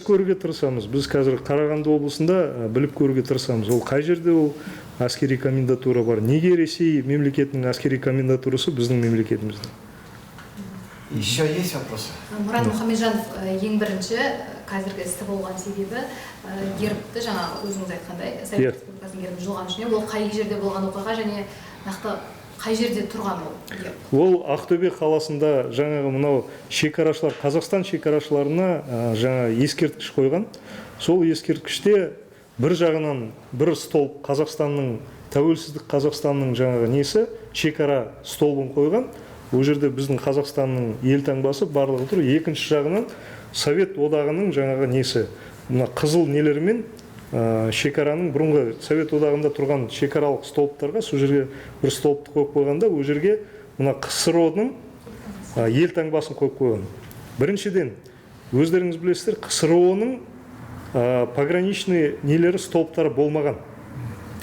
көруге тырысамыз. Біз қазір Қарағанды облысында біліп көруге тырысамыз. Ол қай жерде ол әскери комендатура бар? Неге Ресей мемлекетінің әскери комендатурасы біздің мемлекетімізде? Еще есть вопросы? Мұрат Мұхамеджанов ең бірінші қазіргі істі болған себебі гербті жаңа өзіңіз айтқандай Совет Республикасының гербін жұлған үшін ол қай жерде болған оқиға және нақты қай жерде тұрған ол герб? Ол Ақтөбе қаласында жаңағы мынау шекарашылар, Қазақстан шекарашыларына жаңа ескерткіш қойған. Сол ескерткіште бір жағынан бір столб Қазақстанның, тәуелсіздік Қазақстанның жаңағы несі, шекара столбын қойған. Ол жерде біздің Қазақстанның елтаңбасы барлығы тұр. Екінші жағынан Совет одағының жаңағы несі, мына қызыл нелермен шекараның бұрынғы Совет одағында тұрған шекаралық столбтарға сол жерге бір столбты қойып қойғанда, ол жерге мына КСРО-ның елтаңбасын қойып қойған. Біріншіден, өздеріңіз білесіздер, КСРО-ның пограничный нелері столбтары болмаған.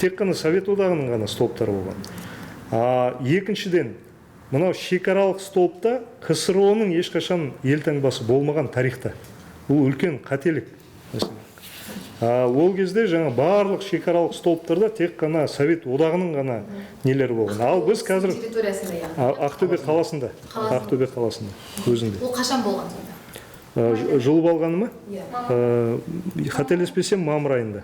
Тек қана Совет одағының ғана столбтары болған. Екіншіден, мынау шекаралық столбта КСРО-ның ешқашан елтаңбасы болмаған тарихта. Бұл үлкен қателік. Ол кезде жаңа барлық шекаралық столбтарда тек қана Совет одағының ғана нелері болған. Ал біз қазір Ақтөбе қаласында, Ақтөбе қаласында өзінде. Ол қашан болған сонда? Жұлып алғаны ма? Қателеспесем, мамыр айында.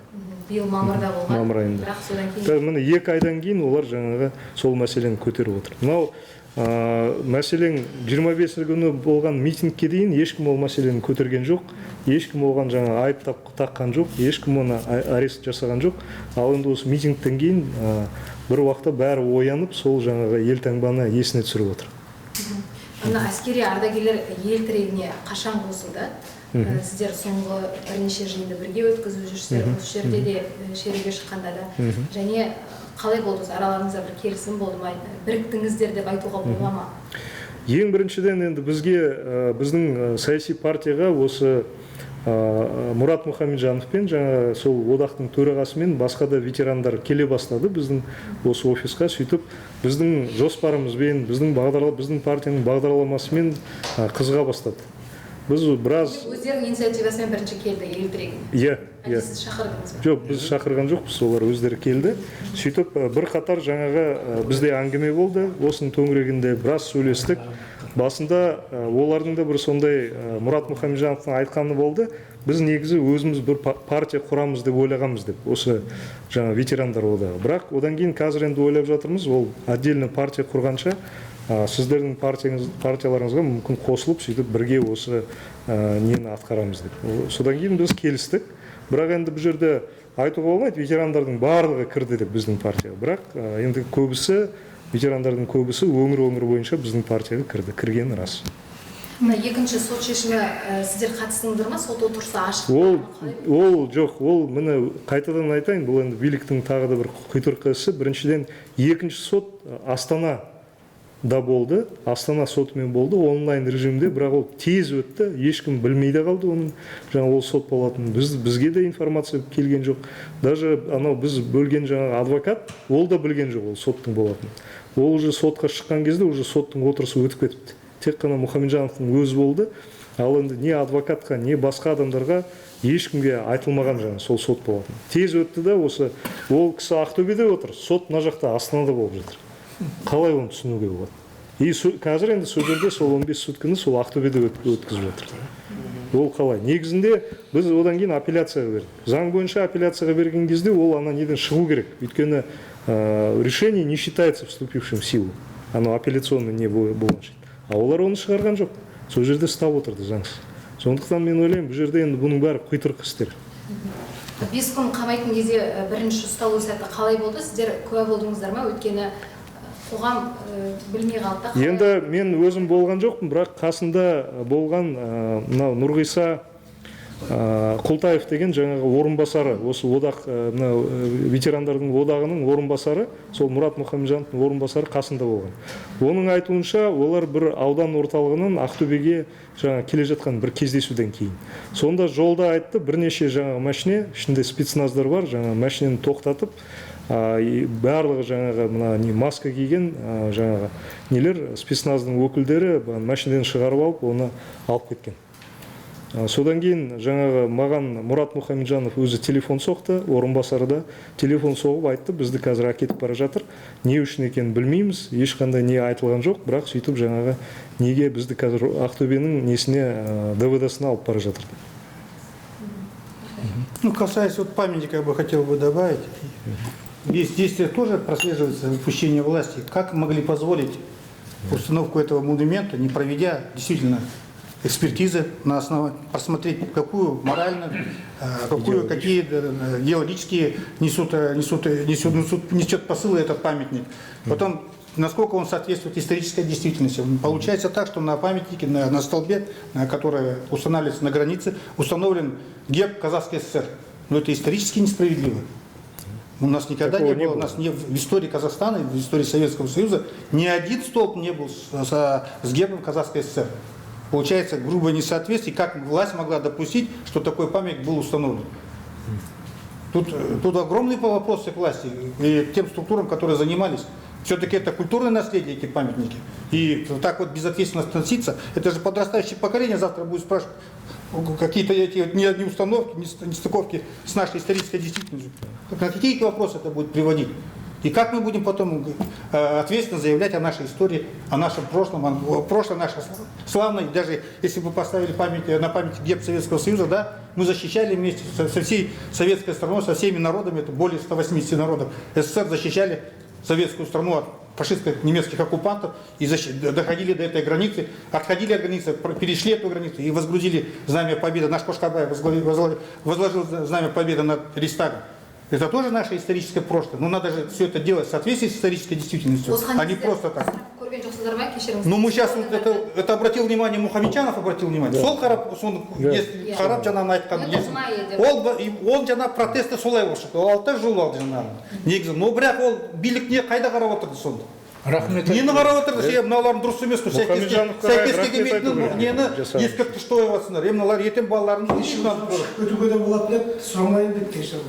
Биыл мамырда болған. Мамыр айында. Бірақ содан кейін. Міне 2 айдан кейін олар жаңағы сол мәселені көтеріп отыр. Мынау мәселен 25 күні болған митингке дейін ешкім ол мәселені көтерген жоқ, ешкім оған жаңа айып таққан жоқ, ешкім оны арест жасаған жоқ. Ал енді осы митингтен кейін бір уақытта бәрі оянып, сол жаңағы елтаңбаны есіне түсіріп отыр. Мына әскери ардагерлер ел тірегіне қашан қосылды? Сіздер соңғы бірнеше жиынды бірге өткізіп жүрсіздер, осы жерде де шеруге шыққанда да. Және қалай болды? Араларыңызда бір келісім болды ма? Біріктіңіздер деп айтуға бола ма? Ең біріншіден енді бізге, біздің саяси партияға осы Мұрат Мұхамеджановпен, жаңа сол одақтың төрағасымен басқа да ветерандар келе бастады біздің осы офисқа. Сөйтіп біздің жоспарымызбен, біздің партияның бағдарламасымен қызыға бастады. Біз біраз... Өздерінің инициативасымен бірінші келді ел тірегіне? Иә. Сіз шақырдыңыз ба? Жоқ, біз шақырған жоқпыз, олар өздері келді. Сөйтіп бір қатар жаңағы бізде әңгіме болды, осының төңірегінде біраз сөйлестік. Басында олардың да бір сондай Мұрат Мұхамеджановтың айтқаны болды. Біз негізі өзіміз бір партия құрамыз деп ойлағанбыз деп, осы жаңа ветерандар одағы. Бірақ одан кейін қазір енді ойлап жатырмыз, ол отдельно партия құрғанша сіздердің партияларыңызға мүмкін қосылып, сөйтіп бірге осы нені атқарамыз деп. Содан кейін біз келістік. Бірақ енді бұл жерде айтуға болмайды, ветерандардың барлығы кірді деп біздің партияға. Бірақ енді ветерандардың көбісі өңір бойынша біздің партияға кірді, кіргені рас. Екінші сот шешімі сіздер қатыстыңыздар ма? Сот отырысы ашық? Ол жоқ, ол міне қайтадан айтайын, бұл енді биліктің тағы да бір құйтырқысы. Біріншіден, екінші сот Астана да болды, Астана сотымен болды, онлайн режимде, бірақ ол тез өтті, ешкім білмей де қалды оның жаңа ол сот болатынын. Бізге де информация келген жоқ. Даже анау біз бөлген жаңа адвокат, ол да білген жоқ ол соттың болатынын. Ол уже сотқа шыққан кезде уже соттың отырысы өтіп кетіпті. Тек қана Мұхамеджановтың өзі болды, ал енді не адвокатқа, не басқа адамдарға ешкімге айтылмаған жаңа сол сот болатын. Тез өтті да, осы ол кісі Ақтөбеде отыр, сот мына жақта Астанада болып жатыр. Қалай оны түсінуге болады? И қазір енді сол жерде сол 15 сутканы сол Ақтөбеде өткізіп жатыр. Ол қалай? Негізінде біз одан кейін апелляцияға бердік. Заң бойынша апелляцияға берген кезде ол ана неден шығу керек. Өйткені решение не считается вступившим в силу. Оно апелляционный не болған шейін. А олар оны шығарған жоқ. Сол жерде ұстап отырды заңсыз. Сондықтан мен ойлаймын, бұл жерде енді бұның бәрі құйтырқы істер. 5 күн қамайтын кезде бірінші ұсталу сәті қалай болды? Сіздер куә болдыңыздар ма? Өйткені қоғам білмей қалды. Енді мен өзім болған жоқпын, бірақ қасында болған мынау Нұрғиса Құлтаев деген жаңағы орынбасары, осы одақ ветерандардың одағының орынбасары, сол Мұрат Мұхамеджановтың орынбасары қасында болған. Оның айтуынша, олар бір аудан орталығынан Ақтөбеге жаңа келе жатқан бір кездесуден кейін. Сонда жолда айтты, бірнеше жаңа машине, ішінде спецназдар бар, жаңа машинені тоқтатып, барлығы жаңағы мына маска киген жаңағы нелер спецназдың өкілдері машинеден шығарып алып, оны алып кеткен. Содан кейін жаңағы маған Мұрат Мұхамеджанов өзі телефон соқты, орынбасары да телефон соғып айтты, бізді қазір әкетіп бара жатыр, не үшін екенін білмейміз, ешқандай не айтылған жоқ, бірақ сөйтіп жаңағы неге бізді қазір Ақтөбенің несіне ДВД-сына алып бара жатыр. Ну, касаясь вот памятника, я бы хотел добавить. Здесь тоже прослеживается упущение власти. Как могли позволить установку этого монумента, не проведя действительно экспертизы на основе, посмотреть, какую моральную, какие идеологические несет посылы этот памятник. Потом, насколько он соответствует исторической действительности. Получается так, что на памятнике, на столбе, который устанавливается на границе, установлен герб Казахской ССР. Но это исторически несправедливо. У нас никогда не было, у нас в истории Казахстана, в истории Советского Союза ни один столб не был с гербом Казахской ССР. Получается грубое несоответствие, как власть могла допустить, что такой памятник был установлен. Тут огромные вопросы к власти и тем структурам, которые занимались. Все-таки это культурное наследие, эти памятники. И так вот безответственно относиться, это же подрастающее поколение завтра будет спрашивать какие-то эти неустановки, нестыковки с нашей исторической действительностью. На какие вопросы это будет приводить? И как мы будем потом ответственно заявлять о нашей истории, о нашем прошлом, о прошлом наше славное. Даже если бы поставили на память герб Советского Союза, да, мы защищали вместе со всей советской страной, со всеми народами, это более 180 народов СССР, защищали советскую страну от фашистских немецких оккупантов и доходили до этой границы, отходили от границы, перешли эту границу и возгрузили знамя победы. Наш Кошкабаев возложил знамя победы над Рейхстагом. Это тоже наше историческое прошлое. Но надо же все это делать в соответствии с исторической действительностью, а не просто так. Ну мы сейчас это обратил внимание, Мұхамеджанов обратил внимание. Сол қарап, если қарап жаңағы айтқан ол жаңа протесті солай болшы. Ол алты жыл алды жаңағы. Негізі, но бірақ ол билік не қайда қарап отырды сонда? Рахмет. Нені қарап отырды, мыналардың дұрыс емес қой. Сәйкеске келмейтін нені ескертті что ойватсыңдар. Мыналар ертең балаларымыз Өтуге де болады деп сұрамайын деп кешірім.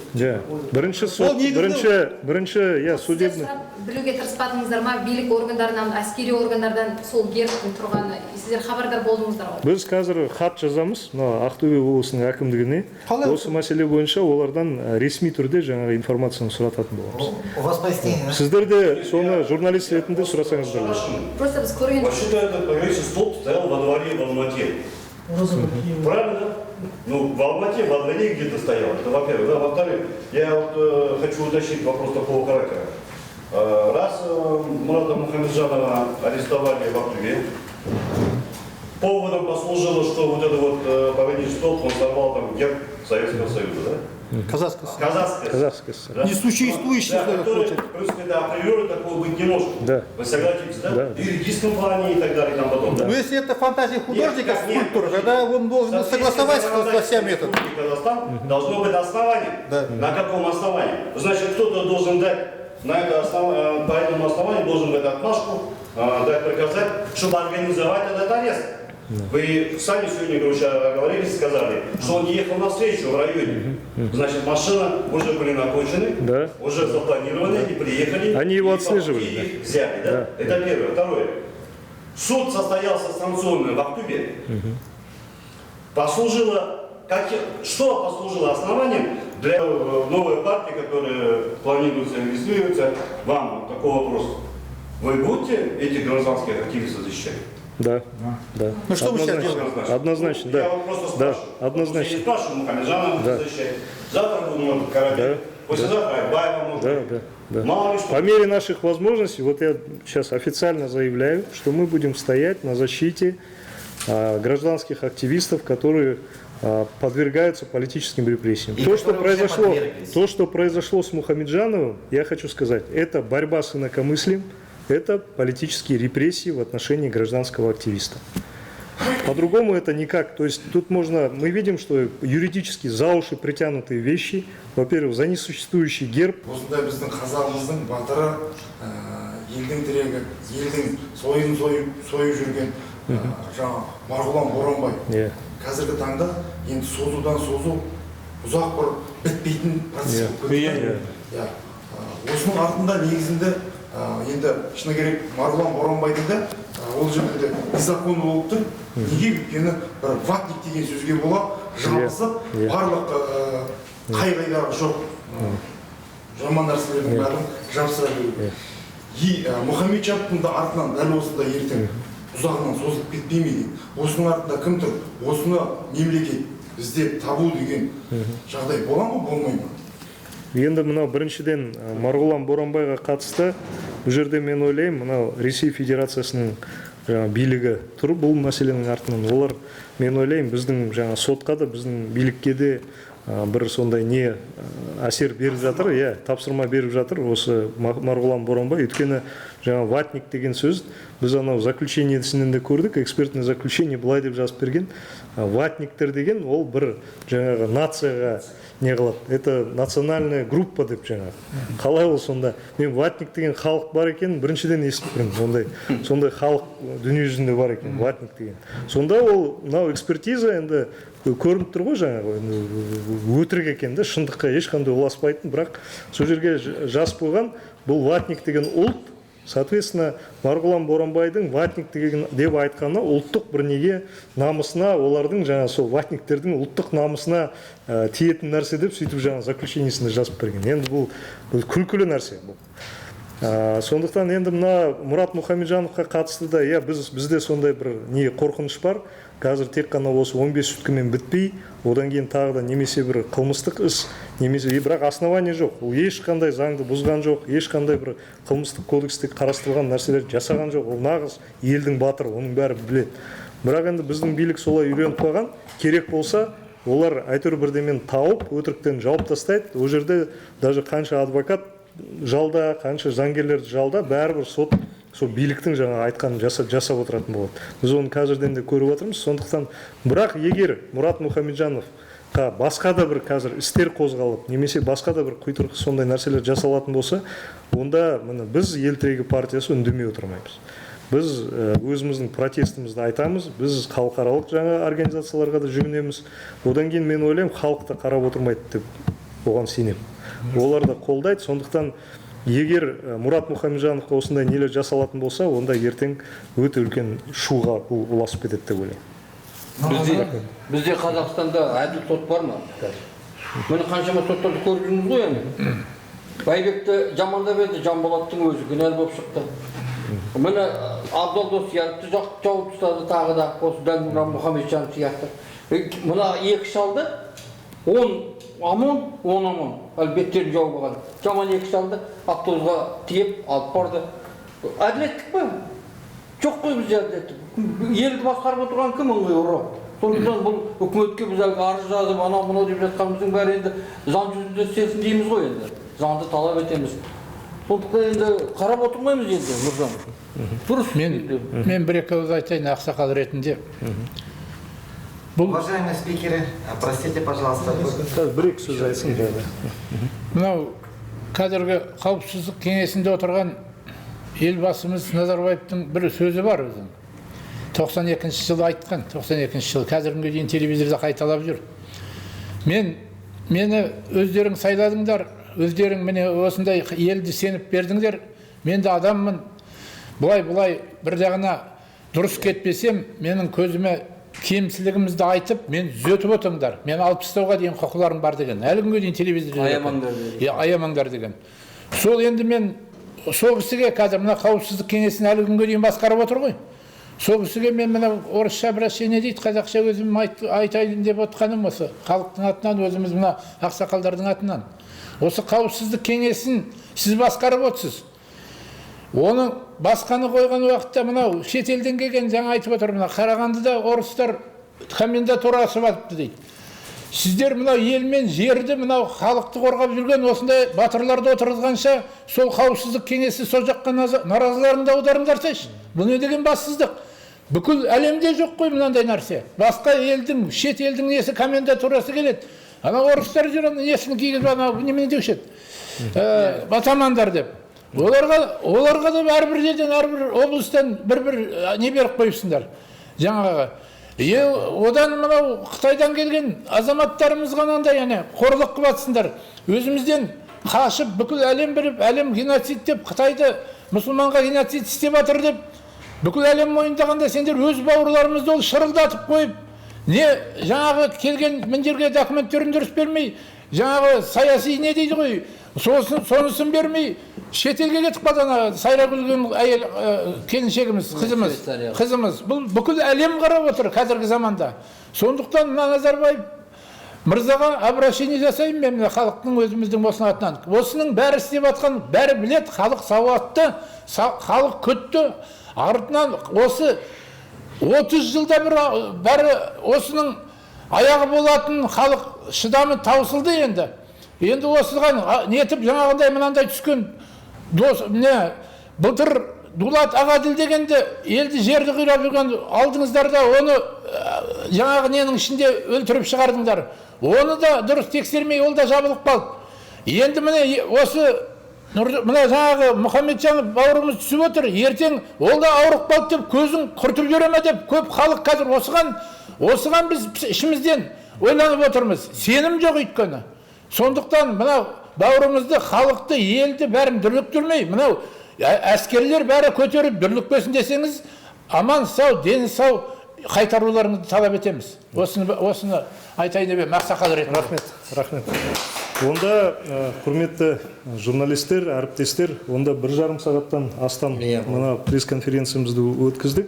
Бірінші, я судебный. Білуге тырыспадыңыздар ма, билік органдарынан, әскери органдардан сол гербтің тұрғаны, сіздер хабардар болдыңыздар ғой? Біз қазір хат жазамыз, Ақтөбе облысының әкімдігіне. Осы мәселе бойынша олардан ресми түрде жаңағы информацияны сұрататын боламыз. У вас пояснение? Сіздер де соны журналист ретінде сұрасаңыздар. Просто біз көрген... Вообще-то этот повесительный столб стоял во дворе в Алмате. Правильно? Ну, в Алмате, во дворе где-то стоял. Это во-первых. Да, во-вторых, я вот хочу уточнить вопрос такого характера. Раз Мурата Мұхамеджанова арестовали в Ақтөбе, поводом послужило, что вот этот вот повесительный столб, он сорвал там герб Советского Союза, да? Казахская ССР. Несуществующий. Да, который, в принципе, да, априори такого быть не может. Да. Вы согласитесь, да? Да. В юридическом плане и так далее и тому подобное. Ну, если это фантазия художника, скульптура, тогда он должен согласовать со всеми это. Казахстан должно быть основание. Да. На каком основании? Значит, кто-то должен дать по этому основанию должен в эту отмашку дать приказать, чтобы организовать этот арест. Вы сами сегодня, говорили, сказали, что он ехал навстречу в районе. Значит, машина уже были накончены, Да. уже запланированы и приехали. Они его и отслеживали, и да. их взяли, да? Да. Это первое. Второе. Суд состоялся санкционный в октябре. Что послужило основанием для новой партии, которая планируется регистрируется, вам такой вопрос. Вы будете этих гражданских активистов защищать? Да, да. Ну что вы сейчас Однозначно. делаете? Однозначно, да. Я вот просто Да, спрашиваю. однозначно. Я не спрашиваю, Мухамеджана Да. может защищать. Завтра буду Карабин. Да. Послезавтра Айбаева может Да, быть. да, да. Мало ли что. По мере наших возможностей, вот я сейчас официально заявляю, что мы будем стоять на защите гражданских активистов, которые подвергаются политическим репрессиям. И То, что которые уже произошло, подверглись. то, что произошло с Мухамеджановым, я хочу сказать, это борьба с инакомыслием, это политические репрессии в отношении гражданского активиста. По-другому это никак. То есть тут можно, мы видим, что юридически за уши притянутые вещи, во-первых, за несуществующий герб. Осындай біздің қазағымыздың батыры, елдің тірегі, елдің сойын сойып жүрген жаңа Марғұлан Боранбай. Yeah. Қазіргі таңда енді созудан созу ұзақ бір бітпейтін процесс болып кетті. Осының артында негізінде енді шыны керек Марғұлан Боранбайдың да ол жерде де незаконны болып тұр. Неге? Өйткені бір ватник деген сөзге бола жабысып, барлық қай-қайдағы жоқ жаман нәрселердің бәрін жабыса беру. Мұхамеджановтың да артынан дәл осындай ертең ұзағынан созылып кетпей ме деймін. Осының артында кім тұр? Осыны мемлекет іздеп табу деген жағдай бола ма, болмай ма? Енді мынау біріншіден Марғұлан Боранбайға қатысты бұл жерде мен ойлаймын, мынау Ресей Федерациясының билігі тұр бұл мәселенің артынан. Олар, мен ойлаймын, біздің сотқа да, біздің билікке де бір сондай не әсер беріп жатыр, тапсырма беріп жатыр осы Марғұлан Боранбай. Өйткені ватник деген сөз біз анау заключениесінен де көрдік, экспертный заключение былай деп жазып берген. Ватниктер деген ол бір нацияға не қылады. Это национальная группа деп қалай ол сонда. Мен ватник деген халық бар екен, біріншіден естіп тұрмын. Сондай халық дүние жүзінде бар екен, ватник деген. Сонда ол мынау экспертиза енді көрініп тұр ғой өтірік екен де, шындыққа ешқандай ұласпайтын, бірақ сол жерге жазып қойған бұл ватник деген ұлт. Соответственно, Марғұлан Боранбайдың ватник деп айтқаны ұлттық бір неге намысына, олардың сол ватниктердің ұлттық намысына тиетін нәрсе деп сөйтіп заключениесінде жазып берген. Енді бұл күлкілі нәрсе. Сондықтан енді мына Мұрат Мұхамеджановқа қатысты да, бізде сондай бір қорқыныш бар. Қазір тек қана осы 15 суткамен бітпей, одан кейін тағы да немесе бір қылмыстық іс, немесе бірақ основания жоқ. Ол ешқандай заңды бұзған жоқ, ешқандай бір қылмыстық кодексте қарастырылған нәрселер жасаған жоқ. Ол нағыз елдің батыры, оның бәрі біледі. Бірақ енді біздің билік солай үйреніп қойған, керек болса, олар әйтеуір бірдемен тауып, өтіріктен жауып тастайды. Ол жерде даже қанша адвокат жалда, қанша заңгерлерді жалда, бәрібір сот сол биліктің айтқанын жасап отыратын болады. Біз оны қазірден де көріп отырмыз. Сондықтан, бірақ егер Мұрат Мұхамеджановқа басқа да бір қазір істер қозғалып, немесе басқа да бір құйтырқы сондай нәрселер жасалатын болса, онда біз ел тірегі партиясы үндемей отырмаймыз. Біз өзіміздің протестімізді айтамыз, біз халықаралық организацияларға да жүгінеміз. Одан кейін мен ойлаймын, халық та қарап отырмайды деп оған сенемін. Олар да қолдайды. Сондықтан егер Мұрат Мұхамеджановқа осындай нелер жасалатын болса, онда ертең өте үлкен шуға ұласып кетеді деп ойлаймын. Бізде Қазақстанда әділ сот бар ма? Мені қаншама соттарды көріп жүрміз ғой енді. Байбекті жамандап еді, Жанболаттың өзі күнәлі болып шықты. Мені Абдол Досияровты жауып тастады тағы да, осы дәл Мұрат Мұхамеджанов сияқты. Мына екі шалды 10 амон, әлбеттерін жауып алған. Жаман екі шалды автобусқа тиеп алып барды. Әділеттік пе? Жоқ қой біз әділеттік. Елді басқарып отырған кім ыңғай ұры? Сондықтан бұл үкіметке біз әлгі арыз жазып, анау-мынау деп жатқанымыздың бәрі енді заң жүзінде істелсін дейміз ғой енді. Заңды талап етеміз. Сондықтан енді қарап отырмаймыз енді, Нұржан. Дұрыс. Мен бір-екі ауыз айтайын ақсақал ретінде. Уважаемые спикеры, простите, пожалуйста. Бір-екі сөз айтсын. Мынау қазіргі қауіпсіздік кеңесінде отырған елбасымыз Назарбаевтың бір сөзі бар өзінің. 92 жылы айтқан, 92 жылы, қазіргі дейін телевизорда қайталап жүр. Мені өздерің сайладыңдар, өздерің міне осындай елді сеніп бердіңдер, мен де адаммын, бұлай бір жағына дұрыс кетпесем, менің көзіме кемшілігімізді айтып, мен түзетіп отырыңдар. Мен алып тастауға дейін құқыларым бар деген. Әлі күнге дейін телевизорда аямаңдар деген. Сол енді мен сол кісіге қазір мына қауіпсіздік кеңесін әлі күнге дейін басқарып отыр ғой. Сол кісіге мен мына орысша обращение дейді, қазақша өзім айтайын деп отқаным осы. Халықтың атынан, өзіміз мына ақсақалдардың атынан. Осы қауіпсіздік кеңесін сіз басқарып отырсыз. Оны басқаны қойған уақытта мынау шетелден келген жаңа айтып отыр, мына Қарағандыда орыстар комендатурасы батыпты дейді. Сіздер мынау ел мен жерді, мынау халықты қорғап жүрген осындай батырларды отырғанша, сол қауіпсіздік кеңесі сол жаққа наразыларыңды аударыңдарсайшы. Бұл не деген бассыздық? Бүкіл әлемде жоқ қой мынандай нәрсе. Басқа елдің, шет елдің несі комендатурасы келеді. Ана орыстар жүр, несін кигізіп, ана немене деуші еді, батамандар деп. Оларға да әрбір жерден, әрбір облыстан бір не беріп қойыпсыңдар жаңағы. Одан мынау Қытайдан келген азаматтарымыз ғанандай қорлық қылып жатсыңдар. Өзімізден қашып бүкіл әлем біліп, әлем геноцид деп, Қытайды мұсылманға геноцид істеп жатыр деп, бүкіл әлем мойындағанда сендер өз бауырларымызды ол шырылдатып қойып, не жаңағы келген мына документтерін дұрыс бермей, жаңағы саяси не дейді ғой, сонысын бермей, шетелге кетіп қалды Сайрагүлген әйел келіншегіміз, қызымыз. Бұл бүкіл әлем қарап отыр қазіргі заманда. Сондықтан Назарбаев мырзаға обращение жасаймын мен халықтың өзіміздің осының атынан. Осының бәрі істеп жатқан, бәрі білет, халық сауатты, халық күтті. Артынан осы 30 жылда бәрі осының аяғы болатын халық шыдамы таусылды енді. Енді осыған нетіп жаңағындай мынандай түскен былтыр Дулат Ағаділ дегенде елді жерді қирап жүрген алдыңыздар да оны жаңағы ненің ішінде өлтіріп шығардыңдар. Оны да дұрыс тексермей, ол да жабылып қалды. Енді міне осы мына жаңағы Мұхамеджанов бауырымыз түсіп отыр, ертең ол да ауырып қалды деп көзін құртып жүре ме деп көп халық қазір осыған біз ішімізден ойланып отырмыз. Сенім жоқ өйткені. Сондықтан мынау бауырымызды, халықты, елді бәрін дүрліктірмей, мынау әскерлер бәрі көтеріп дүрлікпесін десеңіз, аман сау, дені сау қайтаруларыңызды талап етеміз. Осыны айтайын деп ақсақал ретінде. Рахмет. Онда құрметті журналистер, әріптестер, онда 1,5 сағаттан астам мына пресс-конференциямызды өткіздік.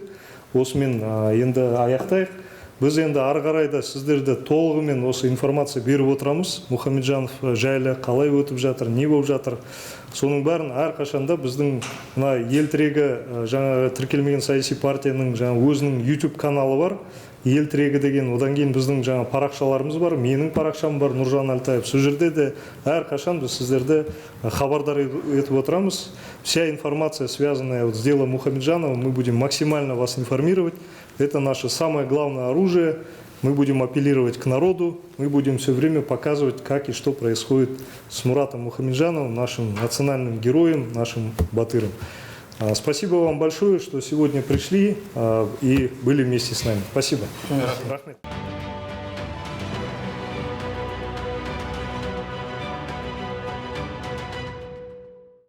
Осымен енді аяқтайық. Біз енді ары қарай да сіздерді толығымен осы информация беріп отырамыз. Мұхамеджанов жайлы қалай өтіп жатыр, не болып жатыр. Соның бәрін әрқашанда біздің мына ел тірегі жаңағы тіркелмеген саяси партияның жаңа өзінің YouTube каналы бар. Ел тірегі деген, одан кейін біздің жаңа парақшаларымыз бар, менің парақшам бар, Нұржан Алтаев. Сол жерде де әрқашан біз сіздерді хабардар етіп отырамыз. Вся информация, связанная с делом Мухамеджанова, мы будем максимально вас информировать. Это наше самое главное оружие. Мы будем апеллировать к народу, мы будем все время показывать, как и что происходит с Муратом Мухамеджановым, нашим национальным героем, нашим батыром. Спасибо вам большое, что сегодня пришли и были вместе с нами. Спасибо.